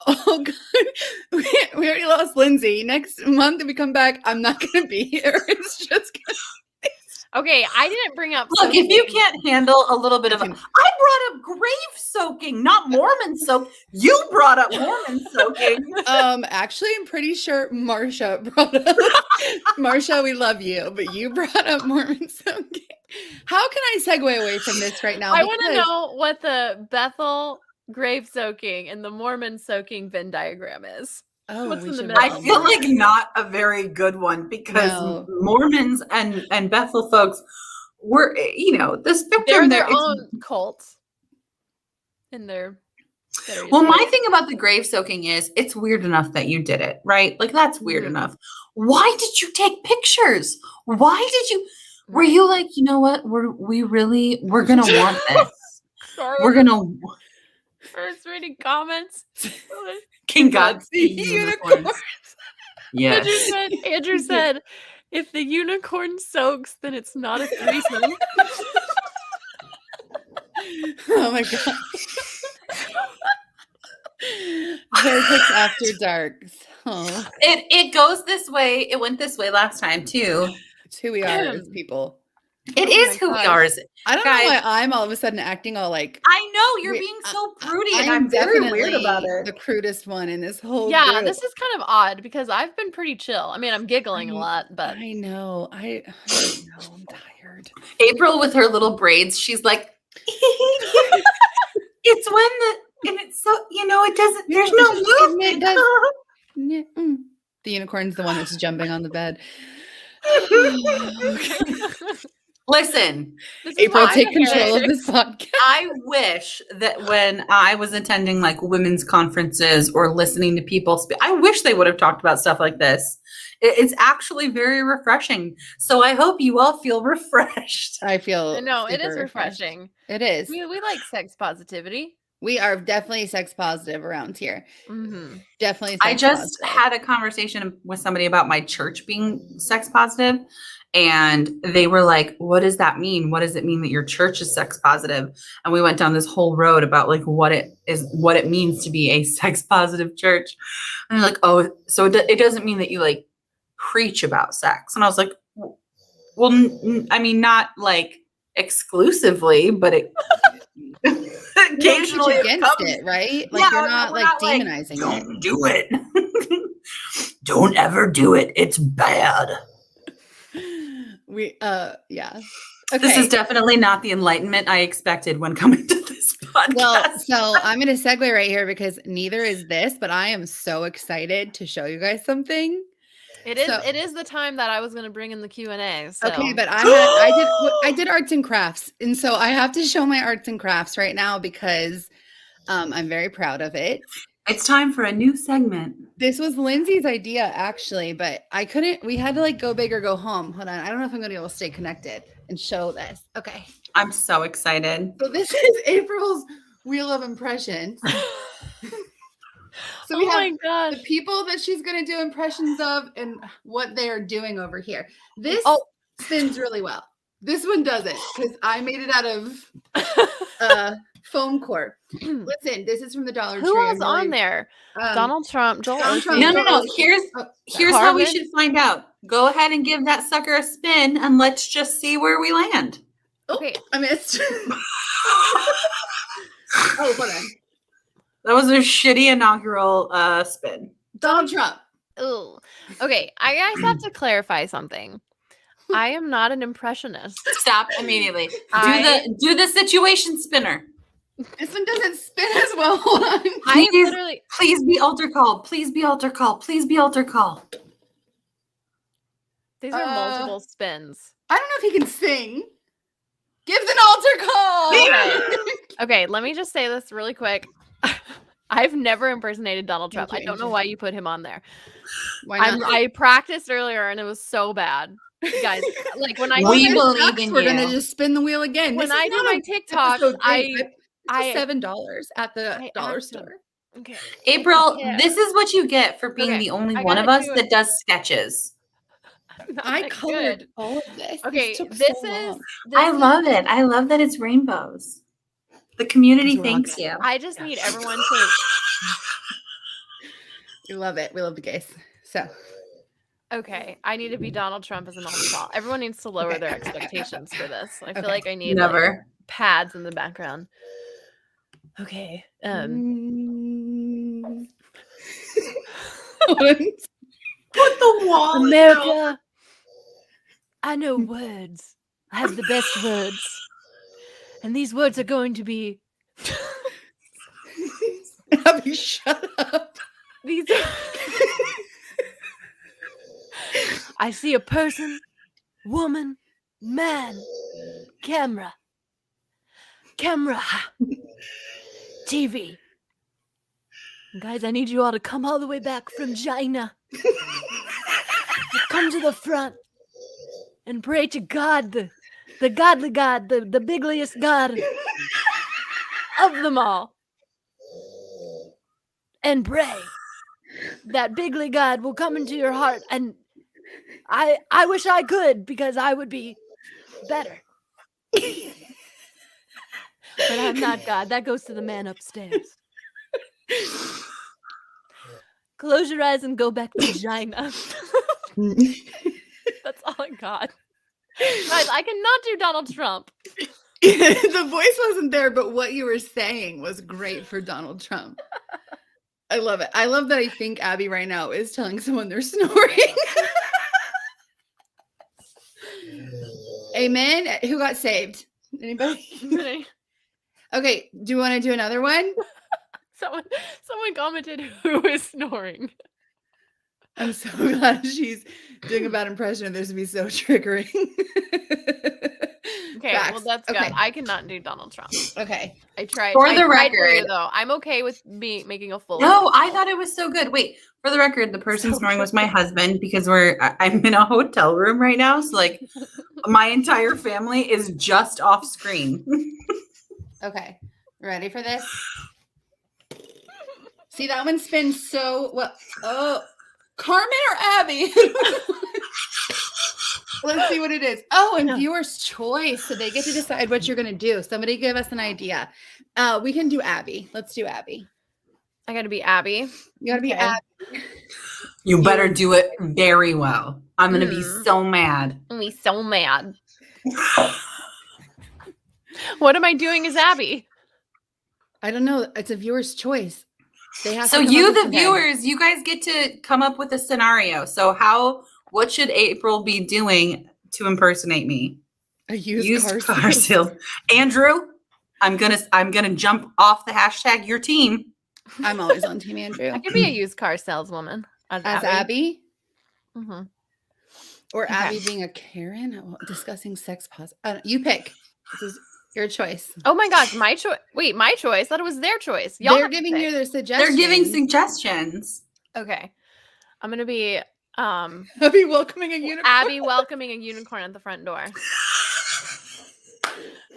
Oh God, we already lost Lindsay. Next month, if we come back, I'm not going to be here. It's just Okay, I didn't bring up. Look, if you soaking. can't handle a little bit of, I brought up grave soaking, not Mormon soak. You brought up Mormon soaking. Actually, I'm pretty sure Marsha brought up. Marsha, we love you, but you brought up Mormon soaking. How can I segue away from this right now? I want to know what the Bethel grave soaking and the Mormon soaking Venn diagram is. Oh, What's we in the should middle? I feel like not a very good one because No. Mormons and Bethel folks were, the They're spectrum there. their own cult. In their. Well, my thing about the grave soaking is it's weird enough that you did it, right? Like that's weird Mhm. enough. Why did you take pictures? Why did you? Were you like, you know what? We're gonna want this. Sorry, We're gonna. first reading comments. Can God see Unicorns. unicorns? Yes. Andrew said, if the unicorn soaks, then it's not a threesome. Oh my God. Heretics After Dark. Oh, It goes this way. It went this way last time too. it's who we are as people. It Oh is my who we gosh. are. I don't Guys, know why I'm all of a sudden acting all like I know you're we- being I- so I- prudy, I and am I'm very definitely weird about the it. crudest one in this whole Yeah, group. this is kind of odd because I've been pretty chill. I mean, I'm giggling a lot, but I know. I don't know. I'm tired. April with her little braids, she's like, it's when and it's so, it doesn't, there's no It movement. does. The unicorn's the one that's jumping on the bed. Listen, this is April, why take I'm a control of heretic. this podcast. I wish that when I was attending like women's conferences or listening to people speak, I wish they would have talked about stuff like this. It's actually very refreshing. So I hope you all feel refreshed. I feel No, it is super refreshed. refreshing. It is. We like sex positivity. We are definitely sex positive around here. Mm-hmm. Definitely sex I just positive. had a conversation with somebody about my church being sex positive, and they were like, what does that mean? What does it mean that your church is sex positive? And we went down this whole road about like what it means to be a sex positive church. And they're like, oh, so it doesn't mean that you like preach about sex. And I was like, well, I mean, not like exclusively, but it occasionally You're against comes. it, right? Like Yeah, you're no, not we're like not, like, demonizing it. don't do it. Don't ever do it. It's bad. Yeah. Okay. This is definitely not the enlightenment I expected when coming to this podcast. Well, so I'm going to segue right here because neither is this, but I am so excited to show you guys something. It is. So- It is the time that I was going to bring in the Q&A. So. Okay, but I did arts and crafts, and so I have to show my arts and crafts right now because I'm very proud of it. It's time for a new segment. This was Lindsay's idea, actually, but I couldn't. We had to like go big or go home. Hold on, I don't know if I'm going to be able to stay connected and show this. Okay, I'm so excited. so this is April's Wheel of Impressions. So we Oh have my gosh. the people that she's going to do impressions of and what they are doing over here. This spins really well. This one doesn't because I made it out of foam core. Listen, this is from the Dollar Tree. Who else on there? Donald Donald Trump, Joel Donald Osteen. Trump. No. Here's how we Carmen? should find out. Go ahead and give that sucker a spin, and let's just see where we land. Okay. I missed. Oh, hold on. That was a shitty inaugural spin. Donald Trump. Ooh. Okay, I guys have to clarify something. I am not an impressionist. Stop immediately. I- Do the situation spinner. This one doesn't spin as well. Hold on. I Please, literally. please be altar call. Please be altar call. Please be altar call. These are multiple spins. I don't know if he can sing. Gives an altar call. Okay. Okay, let me just say this really quick. I've never impersonated Donald Trump. Thank I you, don't know Angel. why you put him on there. Why not? I practiced earlier and it was so bad. Guys, like when I We do Well, believe sucks. in We're gonna you. just spin the wheel again. when This is I do not my an TikToks, episode I it's $7 at the I dollar asked store. okay. April, Yeah. this is what you get for being Okay, the only I one of gotta us do that does sketches. Not I that colored good. all of this. Okay, took this so is. long. I love it. I love that it's rainbows. The community It's thanks rocking. you. I just need everyone to. We love it. We love the case. So Okay, I need to be Donald Trump as an altar call. Everyone needs to lower Okay. their expectations for this. I feel Okay. like I need like, Never. pads in the background. Okay. Mm. Put the wall. America. I know words. I have the best words. And these words are going to be Abby, shut up. these. I see a person, woman, man, camera, TV. Guys, I need you all to come all the way back from China. Come to the front and pray to God, the godly God, the bigliest God of them all. And pray that bigly God will come into your heart. And I wish I could, because I would be better. But I'm not God. That goes to the man upstairs. Close your eyes and go back to China. That's all I got. Guys, I cannot do Donald Trump. The voice wasn't there, but what you were saying was great for Donald Trump. I love it. I love that I think Abby right now is telling someone they're snoring. Amen. Who got saved? Anybody? Okay. Do you want to do another one? Someone commented who is snoring. I'm so glad she's doing a bad impression of this to be so triggering. Okay, Facts. well that's Okay. good. I cannot do Donald Trump. Okay. I tried. For I the tried record- you, though, I'm okay with me making a full. No, I thought it was so good. Wait, for the record, the person So snoring was my husband because I'm in a hotel room right now. So like my entire family is just off screen. Okay. Ready for this? See, that one spins so well. Oh, Carmen or Abby? Let's see what it is. Oh, and viewer's choice. So they get to decide what you're going to do. Somebody give us an idea. We can do Abby. Let's do Abby. I gotta be Abby. You got to be Okay. Abby. You better do it very well. I'm gonna be Mm. so mad. I'm gonna be so mad. What am I doing as Abby? I don't know. It's a viewer's choice. They have So to come you, up with the something. viewers, you guys get to come up with a scenario. So what should April be doing to impersonate me? A used car car sales. sales. Andrew, I'm gonna jump off the hashtag your team. I'm always on Team Andrew. I could be a used car saleswoman as As Abby. Abby Mhm. or Okay. Abby being a Karen discussing sex positive. You pick. This is your choice. Oh my gosh, my choice. Wait, my choice. Thought it was their choice. Y'all They're have to giving pick. you their suggestions. They're giving suggestions. Okay, I'm gonna be Abby welcoming a unicorn. Abby welcoming a unicorn at the front door.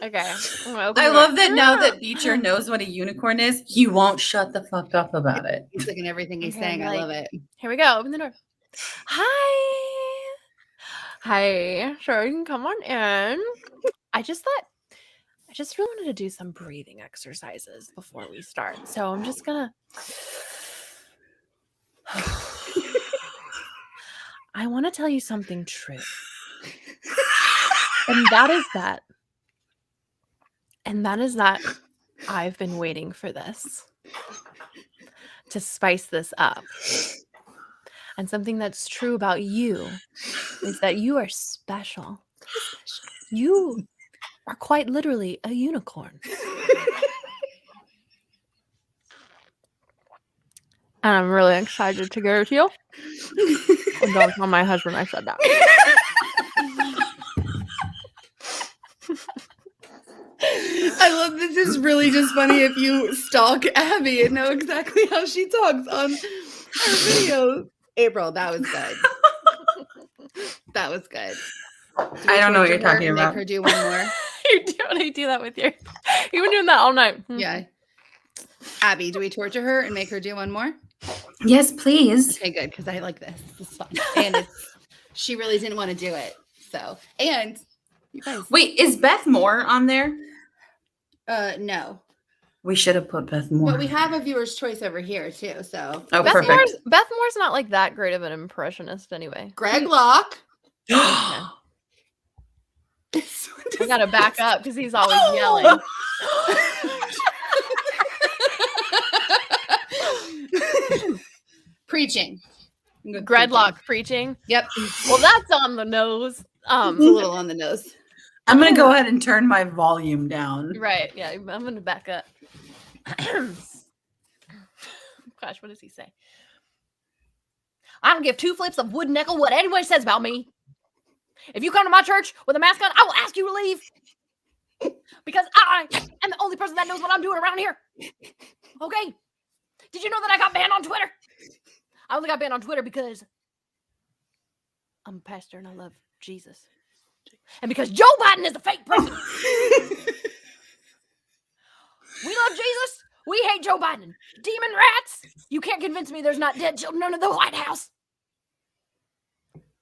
Okay, I'm gonna open I the door. love that now that Beecher knows what a unicorn is, he won't shut the fuck up about it. He's looking at everything he's Okay, saying. I like- love it. Here we go. Open the door. Hi. Sure, you can come on in. I just really wanted to do some breathing exercises before we start. So I'm just gonna. I want to tell you something true. And that is that I've been waiting for this to spice this up. And something that's true about you is that you are special. You are quite literally a unicorn. And I'm really excited to give it to you. And don't tell my husband I said that. I love this. Is really just funny if you stalk Abby and know exactly how she talks on her videos. April, that was good. That was good. I don't know what you're torture her talking and about. Make her do one more. You do when I do that with your. You've been doing that all night. Yeah. Abby, do we torture her and make her do one more? Yes, please. Okay, good, because I like this. This is fun. And she really didn't want to do it. So, and you guys, Wait, is Beth Moore on there? no. We should have put Beth Moore. But we have a viewer's choice over here too. So, Oh, Beth perfect. Moore's not like that great of an impressionist anyway. Greg Locke. I gotta back up because he's always yelling. Preaching. Gredlock preaching. Yep. Well, that's on the nose. It's a little on the nose. I'm gonna go ahead and turn my volume down. Right. Yeah, I'm gonna back up. Gosh, what does he say? I don't give two flips of wood nickel what anyone says about me. If you come to my church with a mask on, I will ask you to leave. Because I am the only person that knows what I'm doing around here. Okay? Did you know that I got banned on Twitter? I only got banned on Twitter because I'm a pastor and I love Jesus. And because Joe Biden is a fake president. We love Jesus. We hate Joe Biden. Demon rats. You can't convince me there's not dead children under the White House.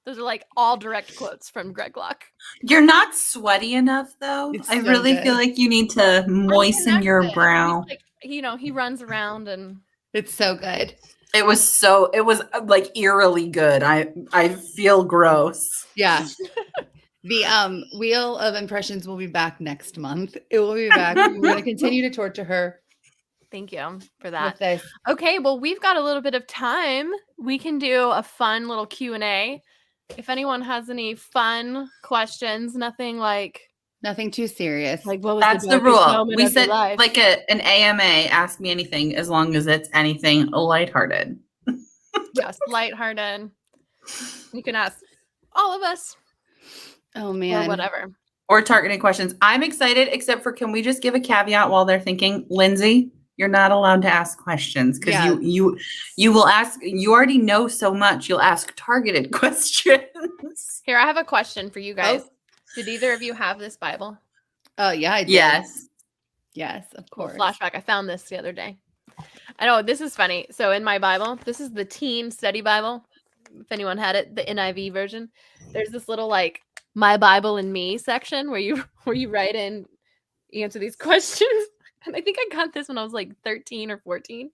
Those are like all direct quotes from Greg Locke. You're not sweaty enough, though. It's I so really good. feel like you need to moisten your Connected. brow. He's like, he runs around and It's so good. It was like eerily good. I feel gross. Yeah. The Wheel of Impressions will be back next month. It will be back. We're going to continue to torture her Thank you for with that. this. Okay, well, we've got a little bit of time. We can do a fun little Q&A. If anyone has any fun questions, nothing like Nothing too serious. what was That's the darkest rule. moment We of your said life? like an AMA, ask me anything as long as it's anything lighthearted. Yes, lighthearted. You can ask all of us Oh or man. whatever. Or targeted questions. I'm excited, except for can we just give a caveat while they're thinking, Lindsay, you're not allowed to ask questions because Yeah. you will ask, you already know so much, you'll ask targeted questions. Here, I have a question for you guys. Oh. Did either of you have this Bible? Oh yeah, I did. Yes. Yes, of Cool course. flashback. I found this the other day. I know this is funny. So in my Bible, this is the teen study Bible. If anyone had it, the NIV version, there's this little like my Bible and me section where you write in, answer these questions. And I think I got this when I was like 13 or 14.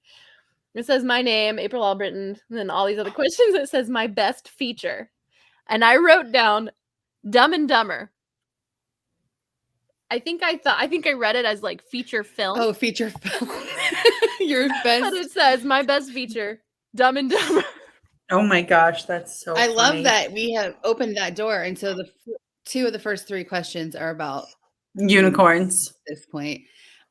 It says my name, April Albritton, and then all these other questions. It says my best feature. And I wrote down Dumb and Dumber. I think I read it as like feature film. Oh, feature film. Your But best. it says my best feature, Dumb and Dumber. Oh my gosh, that's so I love funny. that we have opened that door, and so the two of the first three questions are about Unicorns. at this point.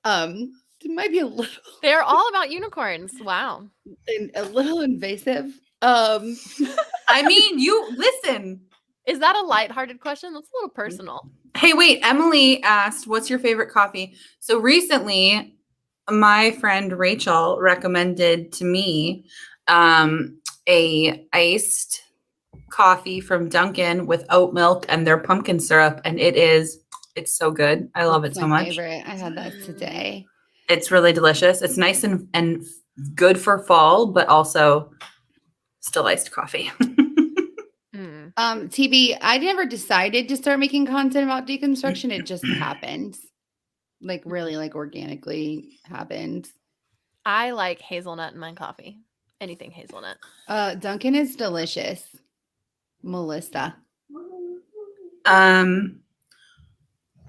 It might be a little They're all about unicorns. Wow. invasive. I mean, you listen. Is that a lighthearted question? That's a little personal. Hey, wait, Emily asked, what's your favorite coffee? So recently, my friend Rachel recommended to me a iced coffee from Dunkin' with oat milk and their pumpkin syrup, and it's so good. I love it It's so my much. favorite. I had that today. It's really delicious. It's nice and good for fall, but also still iced coffee. Mm. TB, I never decided to start making content about deconstruction. It just happened. Like really like organically happened. I like hazelnut in my coffee. Anything hazelnut. Dunkin' is delicious. Melissa.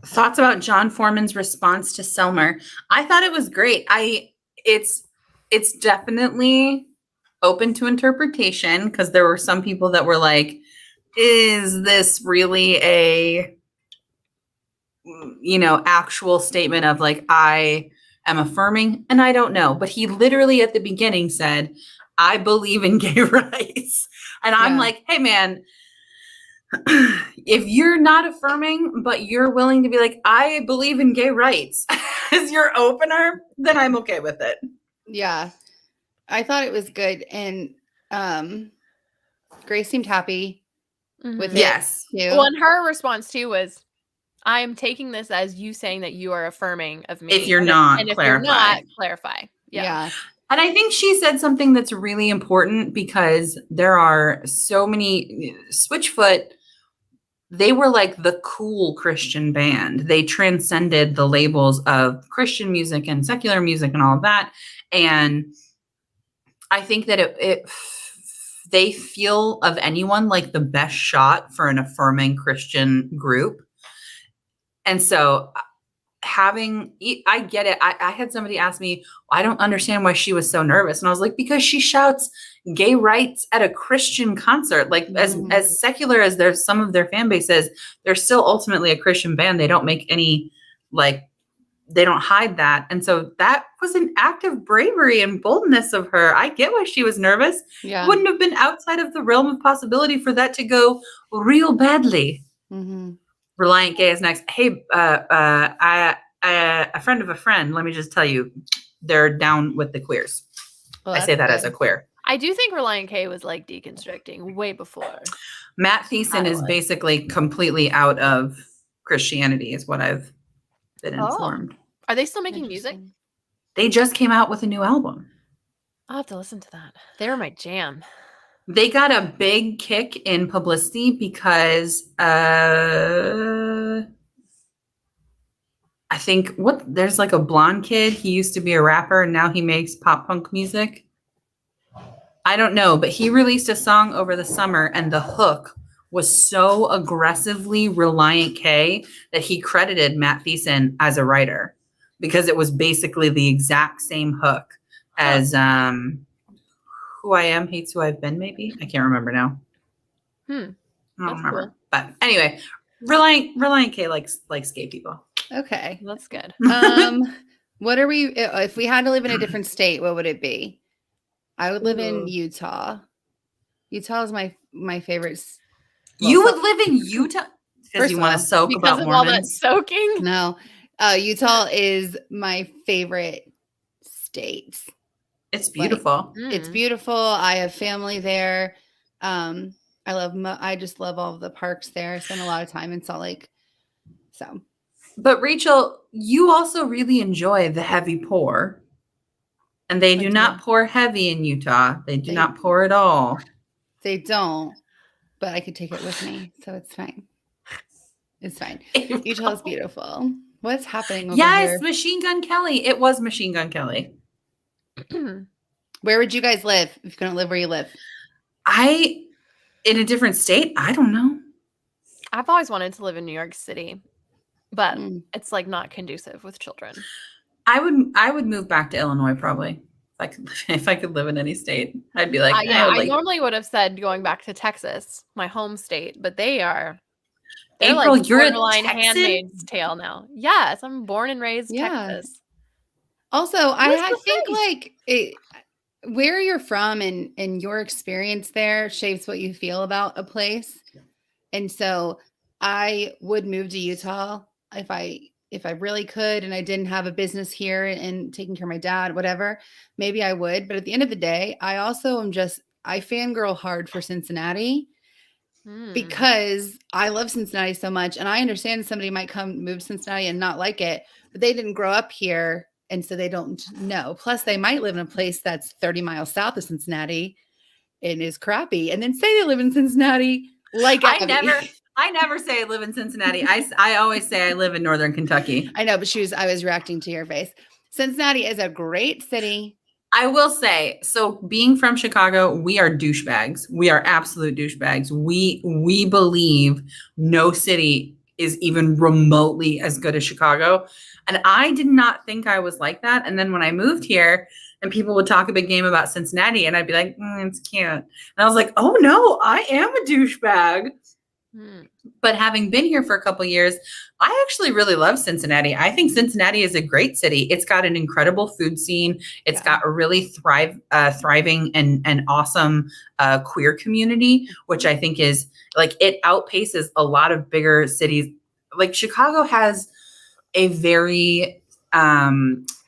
Thoughts about John Foreman's response to Selmer. I thought it was great. It's definitely open to interpretation because there were some people that were like, is this really a actual statement of like, I am affirming? And I don't know. But he literally at the beginning said, I believe in gay rights. And I'm Yeah. like, hey man, if you're not affirming, but you're willing to be like, I believe in gay rights as your opener, then I'm okay with it. Yeah. I thought it was good. And Grace seemed happy with it. Yes. Too. Well, and her response too was, I am taking this as you saying that you are affirming of me. If you're And not, and if clarify. you're not, clarify. Yeah. And I think she said something that's really important because there are so many Switchfoot. They were like the cool Christian band. They transcended the labels of Christian music and secular music and all of that. And I think that they feel of anyone like the best shot for an affirming Christian group. And so I get it. I had somebody ask me, I don't understand why she was so nervous. And I was like, because she shouts gay rights at a Christian concert. Like as secular as there's some of their fan base is, they're still ultimately a Christian band. They don't make any, they don't hide that. And so that was an act of bravery and boldness of her. I get why she was nervous. Yeah. It wouldn't have been outside of the realm of possibility for that to go real badly. Mm-hmm. Reliant Gay is next. Hey, a friend of a friend, let me just tell you, they're down with the queers. Well, I say that that's as a queer. I do think Reliant K was like deconstructing way before. Matt Thiessen is basically completely out of Christianity, is what I've been informed. Are they still making music? They just came out with a new album. I'll have to listen to that. They were my jam. They got a big kick in publicity because I think there's like a blonde kid. He used to be a rapper and now he makes pop punk music. I don't know, but he released a song over the summer and the hook was so aggressively Reliant K that he credited Matt Thiessen as a writer because it was basically the exact same hook as Who I Am Hates Who I've Been, maybe? I can't remember now. I don't remember. Cool. But anyway, Reliant K likes gay people. Okay. That's good. What are we, if we had to live in a different state, what would it be? I would live in Utah. Utah is my favorite. You would live in Utah because First you of want all, to soak Because about of all that Mormons? soaking. No, Utah is my favorite state. It's beautiful. It's beautiful. I have family there. I just love all of the parks there. I spend a lot of time in Salt Lake. So, But Rachel, you also really enjoy the heavy pour. And they do not pour heavy in Utah. They do not pour at all. they don't, but I could take it with me. So it's fine. It's fine. Utah is beautiful. What's happening over Yes, here? Machine Gun Kelly. It was Machine Gun Kelly. Where would you guys live if you couldn't live where you live? In a different state? I don't know. I've always wanted to live in New York City, but Mm. it's like not conducive with children. I would move back to Illinois probably. If I could live in any state, I'd be like, I normally would have said going back to Texas, my home state, but they're April, like you're a borderline Texan? Handmaid's Tale now. Yes, I'm born and raised Texas. Also, Where's I the think face? where you're from and your experience there shapes what you feel about a place. And so I would move to Utah if I really could and I didn't have a business here and taking care of my dad, whatever, maybe I would. But at the end of the day, I also I fangirl hard for Cincinnati because I love Cincinnati so much. And I understand somebody might move to Cincinnati and not like it, but they didn't grow up here. And so they don't know. Plus, they might live in a place that's 30 miles south of Cincinnati and is crappy. And then say they live in Cincinnati like I Abby. never say I live in Cincinnati. I always say I live in Northern Kentucky. I know, but I was reacting to your face. Cincinnati is a great city. I will say, so being from Chicago, we are douchebags. We are absolute douchebags. We believe no city is even remotely as good as Chicago. And I did not think I was like that. And then when I moved here and people would talk a big game about Cincinnati and I'd be like, it's cute. And I was like, oh no, I am a douchebag. But having been here for a couple of years, I actually really love Cincinnati. I think Cincinnati is a great city. It's got an incredible food scene. It's got a really thriving and awesome queer community, which I think is like it outpaces a lot of bigger cities. Like Chicago has a very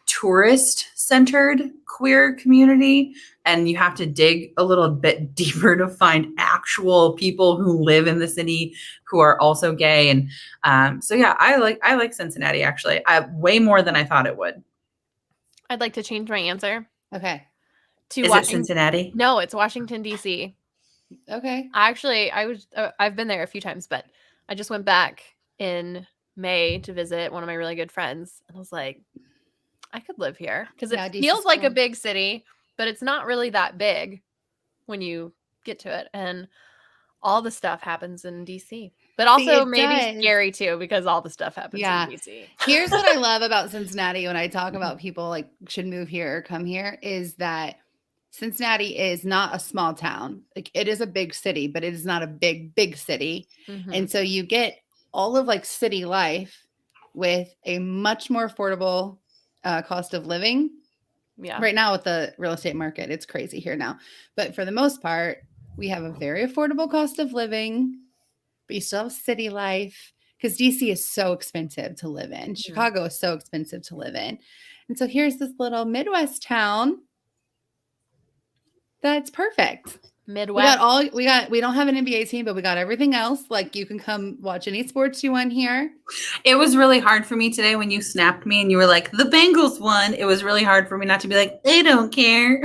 tourist-centered queer community, and you have to dig a little bit deeper to find actual people who live in the city who are also gay. And so yeah, I like Cincinnati actually. Way more than I thought it would. I'd like to change my answer. Okay. Is it Cincinnati? No, it's Washington, D.C. Okay. I've been there a few times, but I just went back in May to visit one of my really good friends. And I was like, I could live here because it feels like a big city, but it's not really that big when you get to it. And all the stuff happens in DC, but also maybe scary too, because all the stuff happens in DC. Here's what I love about Cincinnati when I talk about people like should move here or come here is that Cincinnati is not a small town. Like it is a big city, but it is not a big city. And so you get all of like city life with a much more affordable cost of living. Yeah. Right now with the real estate market, it's crazy here now. But for the most part, we have a very affordable cost of living, but you still have city life because DC is so expensive to live in. Chicago is so expensive to live in. And so here's this little Midwest town that's perfect. Midwest. We don't have an NBA team, but we got everything else. Like you can come watch any sports you want here. It was really hard for me today when you snapped me and you were like, the Bengals won. It was really hard for me not to be like, they don't care.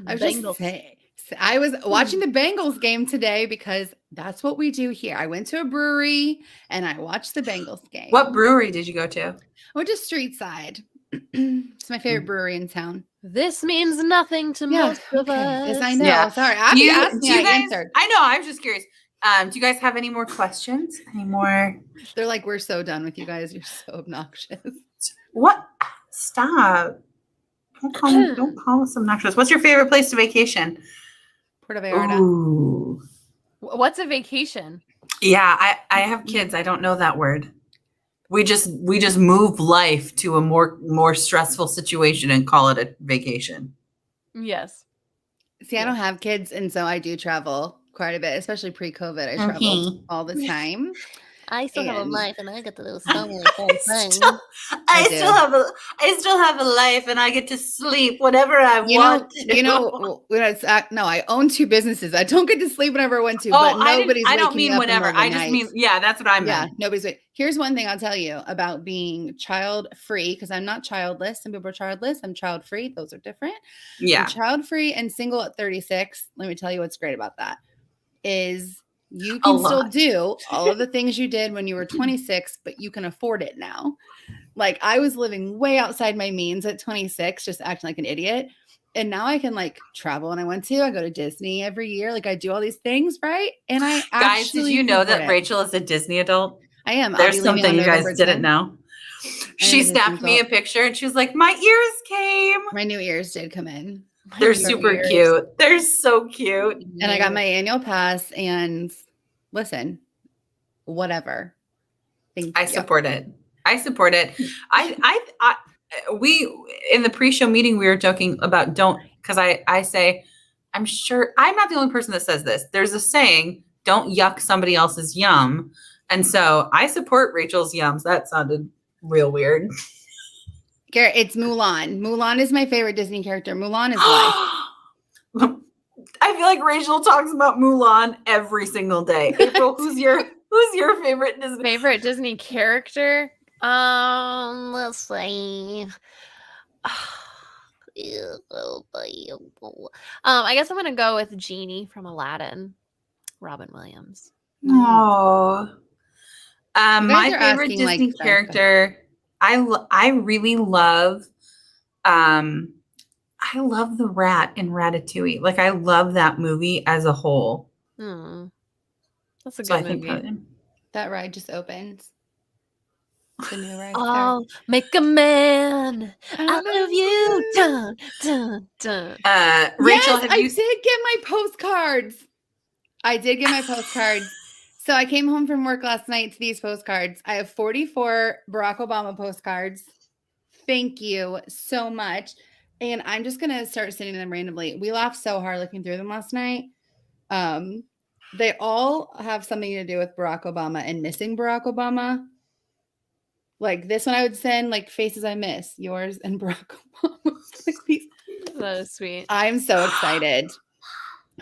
I was just saying. I was watching the Bengals game today because that's what we do here. I went to a brewery and I watched the Bengals game. What brewery did you go to? I went to Street Side. It's my favorite brewery in town. This means nothing to most of us. Yes, I know. Yeah. Sorry. I answered. I know. I'm just curious. Do you guys have any more questions? Any more? They're like, we're so done with you guys. You're so obnoxious. What? Stop. Don't call us obnoxious. What's your favorite place to vacation? Puerto Vallarta. Ooh. What's a vacation? Yeah, I have kids. I don't know that word. We just move life to a more stressful situation and call it a vacation. Yes. See, I don't have kids, and so I do travel quite a bit, especially pre-COVID. I traveled all the time. I still have a And- life, and I get to do so many fun things. I do. still have a life, and I get to sleep whenever I want to. No, I own 2 businesses. I don't get to sleep whenever I want to, Oh, but nobody's I don't waking me mean up in the whenever. middle of I the just night. mean, yeah, that's what I Yeah, meant. nobody's waiting. Here's one thing I'll tell you about being child-free, because I'm not childless. Some people are childless. I'm child-free. Those are different. Yeah. I'm child-free and single at 36. Let me tell you what's great about that is you can still do all of the things you did when you were 26, but you can afford it now. Like I was living way outside my means at 26, just acting like an idiot. And now I can like travel when I want to. I go to Disney every year. Like I do all these things, right? And I Guys, did actually you can know afford that it. Rachel is a Disney adult? I am. I'll There's be leaving something on you guys November didn't 10th. know. She snapped me a picture and she was like, my ears came. My new ears did come in. They're super cute. They're so cute. And I got my annual pass and listen, whatever. I support it. We in the pre-show meeting we were joking about because I say I'm sure I'm not the only person that says this. There's a saying, don't yuck somebody else's yum. And so I support Rachel's yums. That sounded real weird. Garrett, it's Mulan. Mulan is my favorite Disney character. Mulan is life. I feel like Rachel talks about Mulan every single day. April, who's your favorite Disney character? Let's see. I guess I'm gonna go with Genie from Aladdin, Robin Williams. Oh, my are favorite asking, like, Disney character. I really love. I love the rat in Ratatouille. Like I love that movie as a whole. That's a So good movie. That ride just opened. The new ride. Oh, make a man out of you. Dun, dun, dun. Rachel, yes, I did get my postcards. So I came home from work last night to these postcards. I have 44 Barack Obama postcards. Thank you so much. And I'm just going to start sending them randomly. We laughed so hard looking through them last night. They all have something to do with Barack Obama and missing Barack Obama. Like this one I would send like faces I miss, yours and Barack Obama. That is sweet. I'm so excited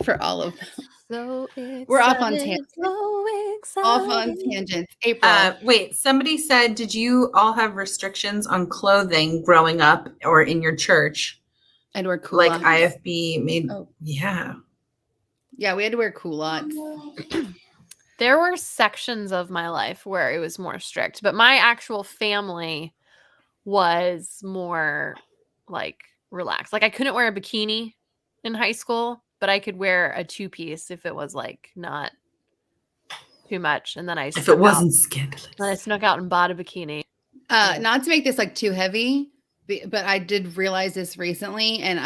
for all of them. So excited, we're off on tangents. April. Wait, somebody said, did you all have restrictions on clothing growing up or in your church? I'd wear culottes. Like IFB made. Oh. Yeah. Yeah, we had to wear culottes. There were sections of my life where it was more strict, but my actual family was more like relaxed. Like I couldn't wear a bikini in high school, but I could wear a 2-piece if it was like not too much. And then if it wasn't scandalous. Then I snuck out and bought a bikini. Not to make this like too heavy, but I did realize this recently, and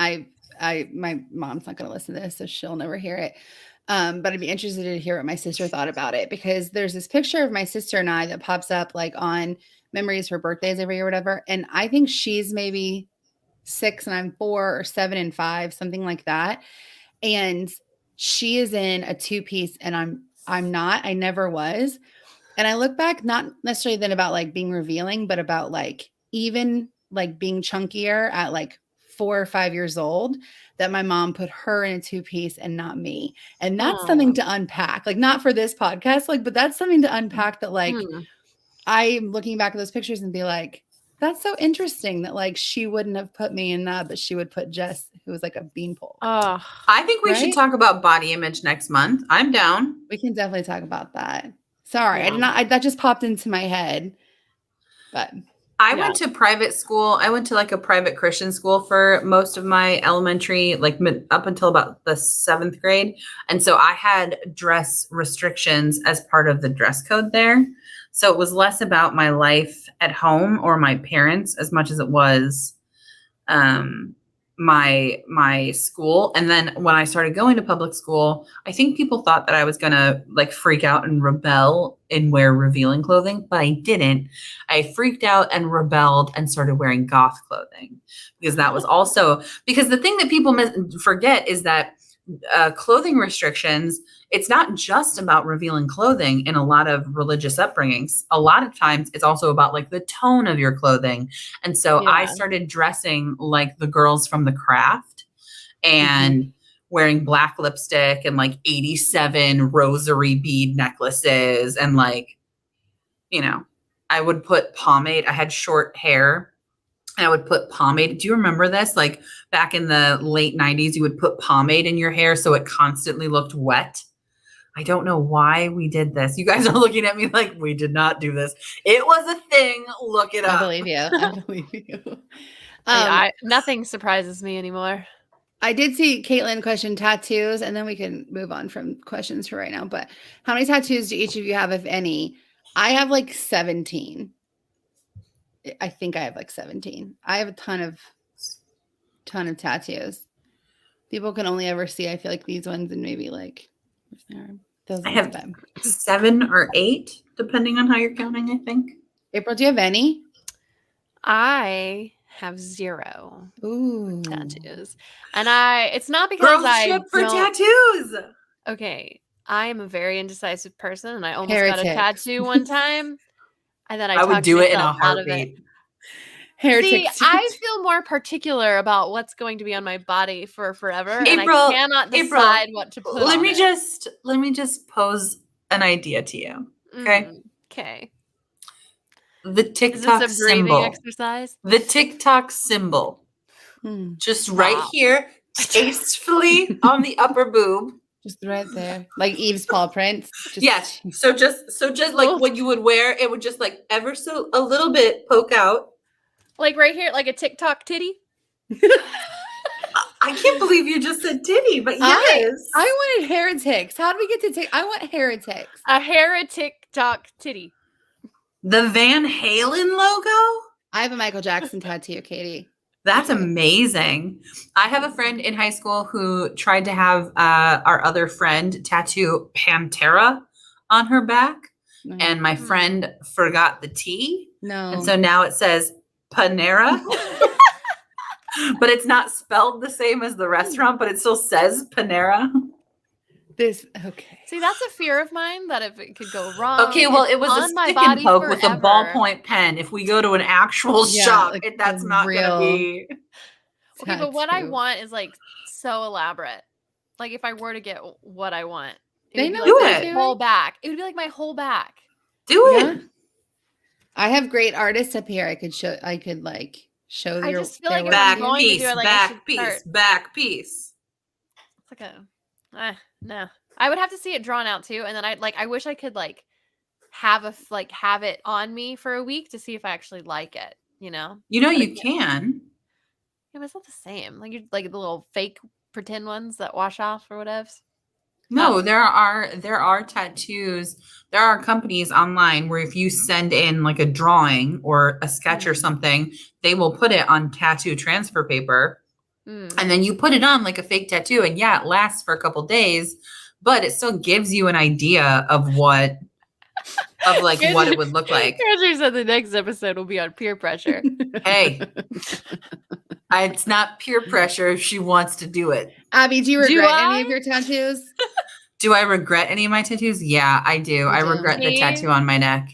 my mom's not going to listen to this, so she'll never hear it. But I'd be interested to hear what my sister thought about it, because there's this picture of my sister and I that pops up like on memories for birthdays every year or whatever. And I think she's maybe 6 and I'm 4 or 7 and 5, something like that. And she is in a 2-piece and I'm not, I never was. And I look back, not necessarily then about like being revealing, but about like even like being chunkier at like 4 or 5 years old, that my mom put her in a 2-piece and not me. And that's something to unpack, like not for this podcast, like, but that's something to unpack that like, I'm looking back at those pictures and be like, that's so interesting that like she wouldn't have put me in that, but she would put Jess, who was like a beanpole. Oh, I think we should talk about body image next month. I'm down. We can definitely talk about that. Sorry, I did not. That just popped into my head. But I went to private school. I went to like a private Christian school for most of my elementary, like up until about the 7th grade. And so I had dress restrictions as part of the dress code there. So it was less about my life at home or my parents as much as it was my school. And then when I started going to public school, I think people thought that I was gonna like freak out and rebel and wear revealing clothing, but I didn't. I freaked out and rebelled and started wearing goth clothing because that was also because the thing that people forget is that clothing restrictions, it's not just about revealing clothing in a lot of religious upbringings. A lot of times it's also about like the tone of your clothing. And so I started dressing like the girls from The Craft and wearing black lipstick and like 87 rosary bead necklaces. And like, you know, I would put pomade. I had short hair. And I would put pomade. Do you remember this? Like back in the late 90s, you would put pomade in your hair so it constantly looked wet. I don't know why we did this. You guys are looking at me like we did not do this. It was a thing. Look it up. I believe you. I believe you. Nothing surprises me anymore. I did see Caitlin question tattoos, and then we can move on from questions for right now. But how many tattoos do each of you have, if any? I have like 17. I think I have like 17. I have a ton of tattoos. People can only ever see, I feel like, these ones and maybe like those. I have 7 or 8, depending on how you're counting, I think. April, do you have any? I have 0 Ooh. tattoos. And it's not because Girls ship for tattoos. Okay. I am a very indecisive person and I almost Heretics. got a tattoo one time. And then I would do it in a heartbeat. Heretics. See, I feel more particular about what's going to be on my body for forever, and I cannot decide what to put. Let me just pose an idea to you. Okay. Okay. The TikTok Is this a breathing symbol. exercise? The TikTok symbol. Just right here, tastefully on the upper boob. Just right there, like Eve's paw prints. Yes. So just like what you would wear, it would just like ever so a little bit poke out. Like right here, like a TikTok titty. I can't believe you just said titty, but yes. I wanted heretics. How do we get to I want heretics. A TikTok titty. The Van Halen logo? I have a Michael Jackson tattoo, Katie. That's amazing. I have a friend in high school who tried to have our other friend tattoo Pantera on her back. And my friend forgot the T. No. And so now it says Panera. But it's not spelled the same as the restaurant, but it still says Panera. Okay. See, that's a fear of mine that if it could go wrong. Okay, well, it was a stick and poke with a ballpoint pen. If we go to an actual shop, like that's not going to be. Okay, but what I want is like so elaborate. Like if I were to get what I want, they know like my whole back. It would be like my whole back. Do it. Yeah. I have great artists up here. I could show I just feel like back if I'm going piece, to do it, like back piece. It's like no. I would have to see it drawn out too, and then I wish I could have it on me for a week to see if I actually like it. You know. You can. Yeah, but it's not the same. Like the little fake pretend ones that wash off or whatever. No, there are tattoos. There are companies online where if you send in like a drawing or a sketch or something, they will put it on tattoo transfer paper. And then you put it on like a fake tattoo, and it lasts for a couple days, but it still gives you an idea of what it would look like. Andrew said the next episode will be on peer pressure. Hey, it's not peer pressure if she wants to do it. Abby, do you regret any of your tattoos? Do I regret any of my tattoos? Yeah, I do. I regret the tattoo on my neck.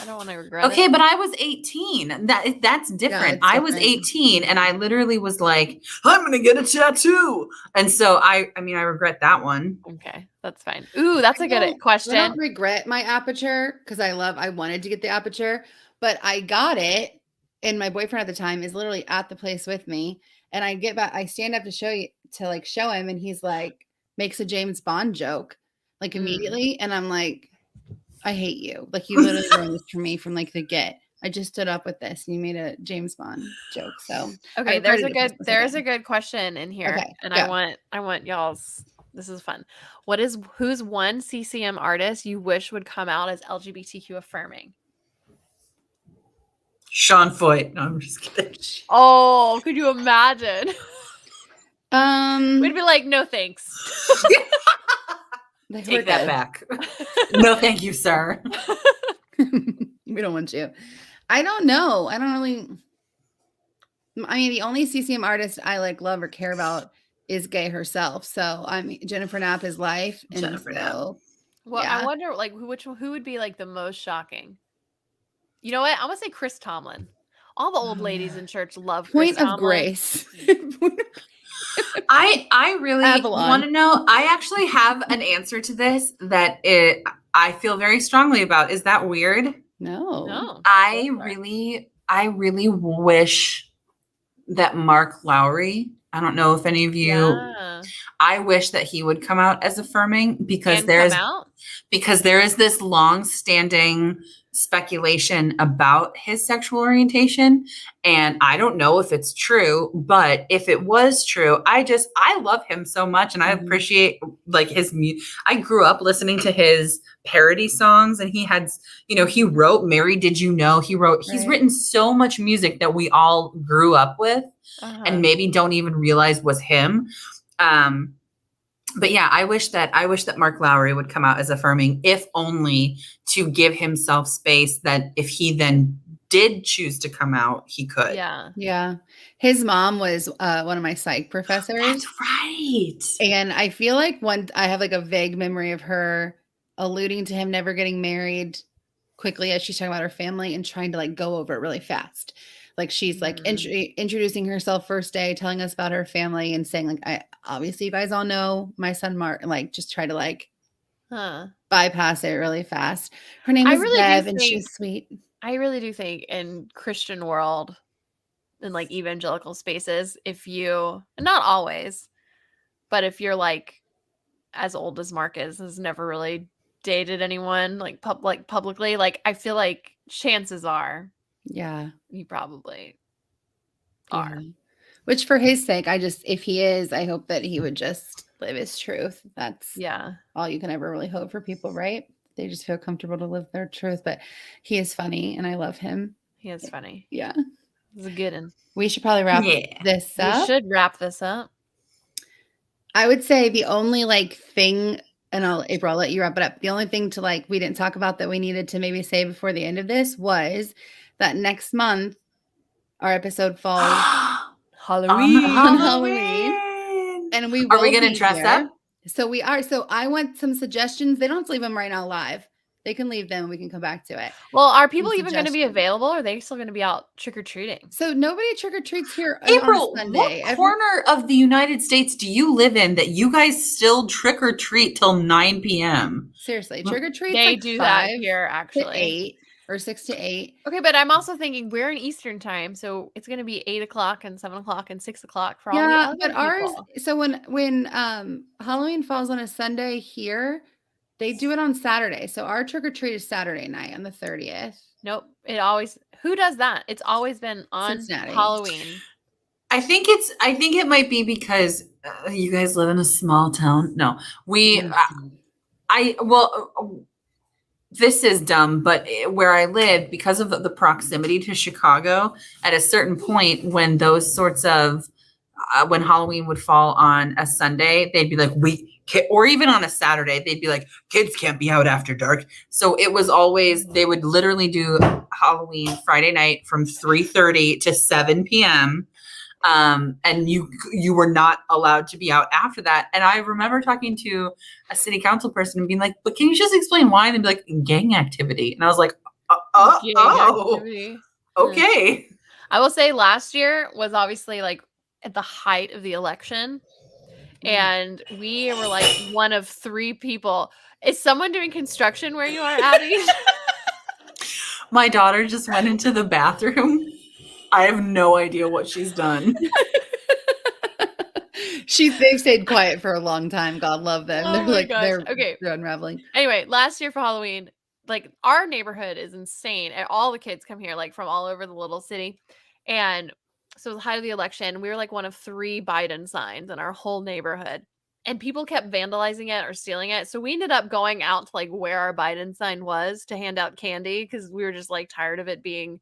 I don't want to regret it. Okay, but I was 18. That's different. I was 18 and I literally was like, I'm going to get a tattoo. And so I regret that one. Okay, that's fine. Ooh, that's a good question. I don't regret my aperture because I wanted to get the aperture, but I got it. And my boyfriend at the time is literally at the place with me. And I get back, I stand up to show him. And he's like, makes a James Bond joke like immediately. And I'm like, I hate you. Like you literally ruined this for me from like the get. I just stood up with this. And you made a James Bond joke. So Okay, I there's a recorded it for good this there's a again. good question in here. Okay, And go. I want y'all's, this is fun. Who's one CCM artist you wish would come out as LGBTQ affirming? Sean Foyt. No, I'm just kidding. Oh, could you imagine? We'd be like, no thanks. The Take that Heretics. back. No, thank you, sir. We don't want you. I don't know. I don't really. I mean, the only CCM artist I like, love, or care about is Gay herself. So I'm Jennifer Knapp is life, and Jennifer Knapp. so Well, yeah. I wonder, like, who would be like the most shocking? You know what? I'm gonna say Chris Tomlin. All the old Oh, ladies yeah. in church love Point Chris of Tomlin. grace. I really Avalon. want to know. I actually have an answer to this that I feel very strongly about. Is that weird? No. No. I really wish that Mark Lowry, I don't know if any of you, Yeah. I wish that he would come out as affirming because And come out. there is this long-standing speculation about his sexual orientation, and I don't know if it's true, but if it was true, I love him so much, and I Mhm. appreciate like his I grew up listening to his parody songs, and he had, he wrote Mary Did You Know? He's Right. written so much music that we all grew up with Uh-huh. and maybe don't even realize was him. But yeah, I wish that Mark Lowry would come out as affirming, if only to give himself space that if he then did choose to come out, he could. Yeah. Yeah. His mom was one of my psych professors. That's right. And I feel like I have like a vague memory of her alluding to him never getting married quickly as she's talking about her family and trying to like go over it really fast. Like she's like introducing herself first day, telling us about her family and saying like, obviously you guys all know my son Mark, and like just try to like bypass it really fast. Her name is Bev and she's sweet. I really do think in Christian world, in like evangelical spaces, if you, not always, but if you're like as old as Mark has never really dated anyone like publicly, like I feel like chances are, yeah, you probably yeah. are. Which for his sake, if he is, I hope that he would just live his truth. That's all you can ever really hope for people, right? They just feel comfortable to live their truth. But he is funny and I love him. He is funny. Yeah. He's a good one. We should probably wrap this up. We should wrap this up. I would say the only like thing, and April, I'll let you wrap it up. The only thing to like we didn't talk about that we needed to maybe say before the end of this was that next month our episode falls Halloween. On Halloween. And we will Are we going to dress up? So we are. So I want some suggestions. They don't have to leave them right now live. They can leave them and we can come back to it. Well, are people even going to be available? Or are they still going to be out trick-or-treating? So nobody trick-or-treats here April, on Sunday. What corner of the United States do you live in that you guys still trick-or-treat till 9 p.m.? Seriously, trick-or-treats They like do 5 that here, actually. to 8 or 6 to 8. Okay, but I'm also thinking we're in Eastern time, so it's going to be 8 o'clock and 7 o'clock and 6 o'clock for all the other but ours. people. So when Halloween falls on a Sunday here, they do it on Saturday. So our trick or treat is Saturday night on the 30th. Nope. Who does that? It's always been on Cincinnati. Halloween. I think it might be because you guys live in a small town. No, this is dumb, but where I live, because of the proximity to Chicago, at a certain point when those sorts of when Halloween would fall on a Sunday, they'd be like, or even on a Saturday, they'd be like, kids can't be out after dark. So it was always, they would literally do Halloween Friday night from 3:30 to 7 p.m. And you were not allowed to be out after that. And I remember talking to a city council person and being like, but can you just explain why? And they'd be like, gang activity. And I was like, okay. I will say last year was obviously like at the height of the election. And we were like one of 3 people. Is someone doing construction where you are, Abby? My daughter just went into the bathroom. I have no idea what she's done. They've stayed quiet for a long time. God love them. Oh They're my like, gosh. they're Okay. unraveling. Anyway, last year for Halloween, like our neighborhood is insane. And all the kids come here like from all over the little city. And so it was the height of the election. We were like one of 3 Biden signs in our whole neighborhood. And people kept vandalizing it or stealing it. So we ended up going out to like where our Biden sign was to hand out candy because we were just like tired of it being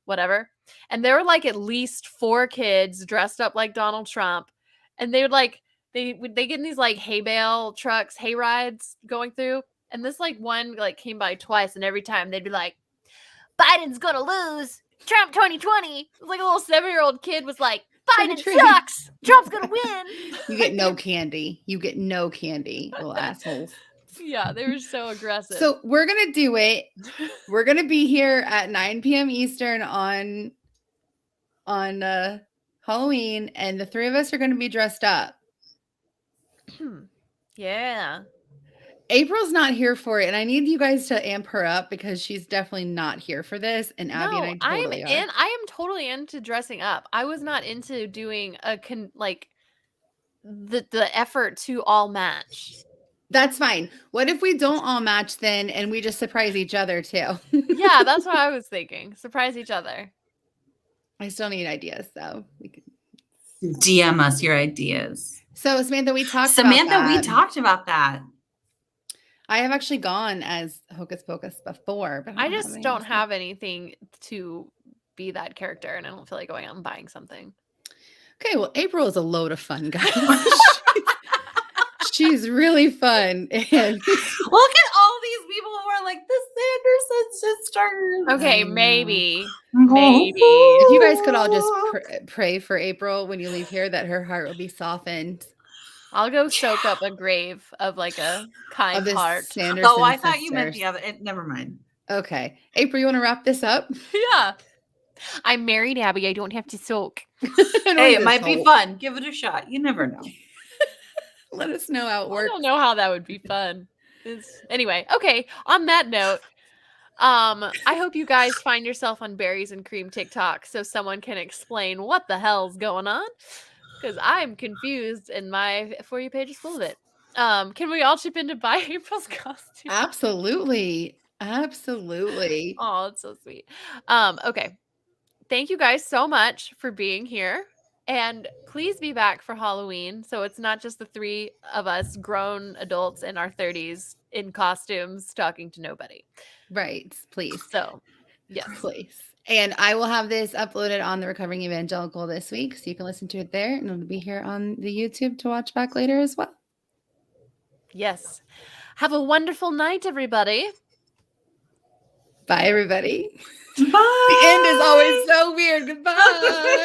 whatever. And there were like at least 4 kids dressed up like Donald Trump. And they would like they get in these like hay bale trucks, hay rides going through. And this like one like came by twice, and every time they'd be like, Biden's gonna lose. Trump 2020. It was like a little 7-year-old kid was like, Biden sucks. Trump's gonna win. You get no candy. You get no candy, little assholes. Yeah, they were so aggressive. So we're gonna do it. We're gonna be here at 9 p.m. Eastern on Halloween, and the 3 of us are gonna be dressed up. Yeah. April's not here for it, and I need you guys to amp her up because she's definitely not here for this. And Abby and I totally are. I am totally into dressing up. I was not into doing the effort to all match. That's fine. What if we don't all match then, and we just surprise each other too? Yeah, that's what I was thinking. Surprise each other. I still need ideas, so we can DM us your ideas. So Samantha, we talked about that. I have actually gone as Hocus Pocus before, but I just don't have anything to be that character, and I don't feel like going out and buying something. Okay, well, April is a load of fun, guys. She's really fun. And look at all these people who are like the Sanderson sisters. Okay, maybe. If you guys could all just pray for April when you leave here that her heart will be softened. I'll go soak up a grave of like a kind heart. Sanderson I thought you meant the other. Never mind. Okay. April, you want to wrap this up? Yeah. I'm married, Abby. I don't have to soak. Hey, it might be fun. Give it a shot. You never know. Let us know how it works. I don't know how that would be fun. Anyway, okay. On that note, I hope you guys find yourself on Berries and Cream TikTok so someone can explain what the hell's going on. Because I'm confused and my For You page is full of it. Can we all chip in to buy April's costume? Absolutely. Absolutely. Oh, it's so sweet. Okay. Thank you guys so much for being here. And please be back for Halloween. So it's not just the 3 of us grown adults in our 30s in costumes talking to nobody. Right. Please. So, yes. Please. And I will have this uploaded on the Recovering Evangelical this week, so you can listen to it there, and it'll be here on the YouTube to watch back later as well. Yes. Have a wonderful night, everybody. Bye, everybody. Bye. The end is always so weird. Goodbye.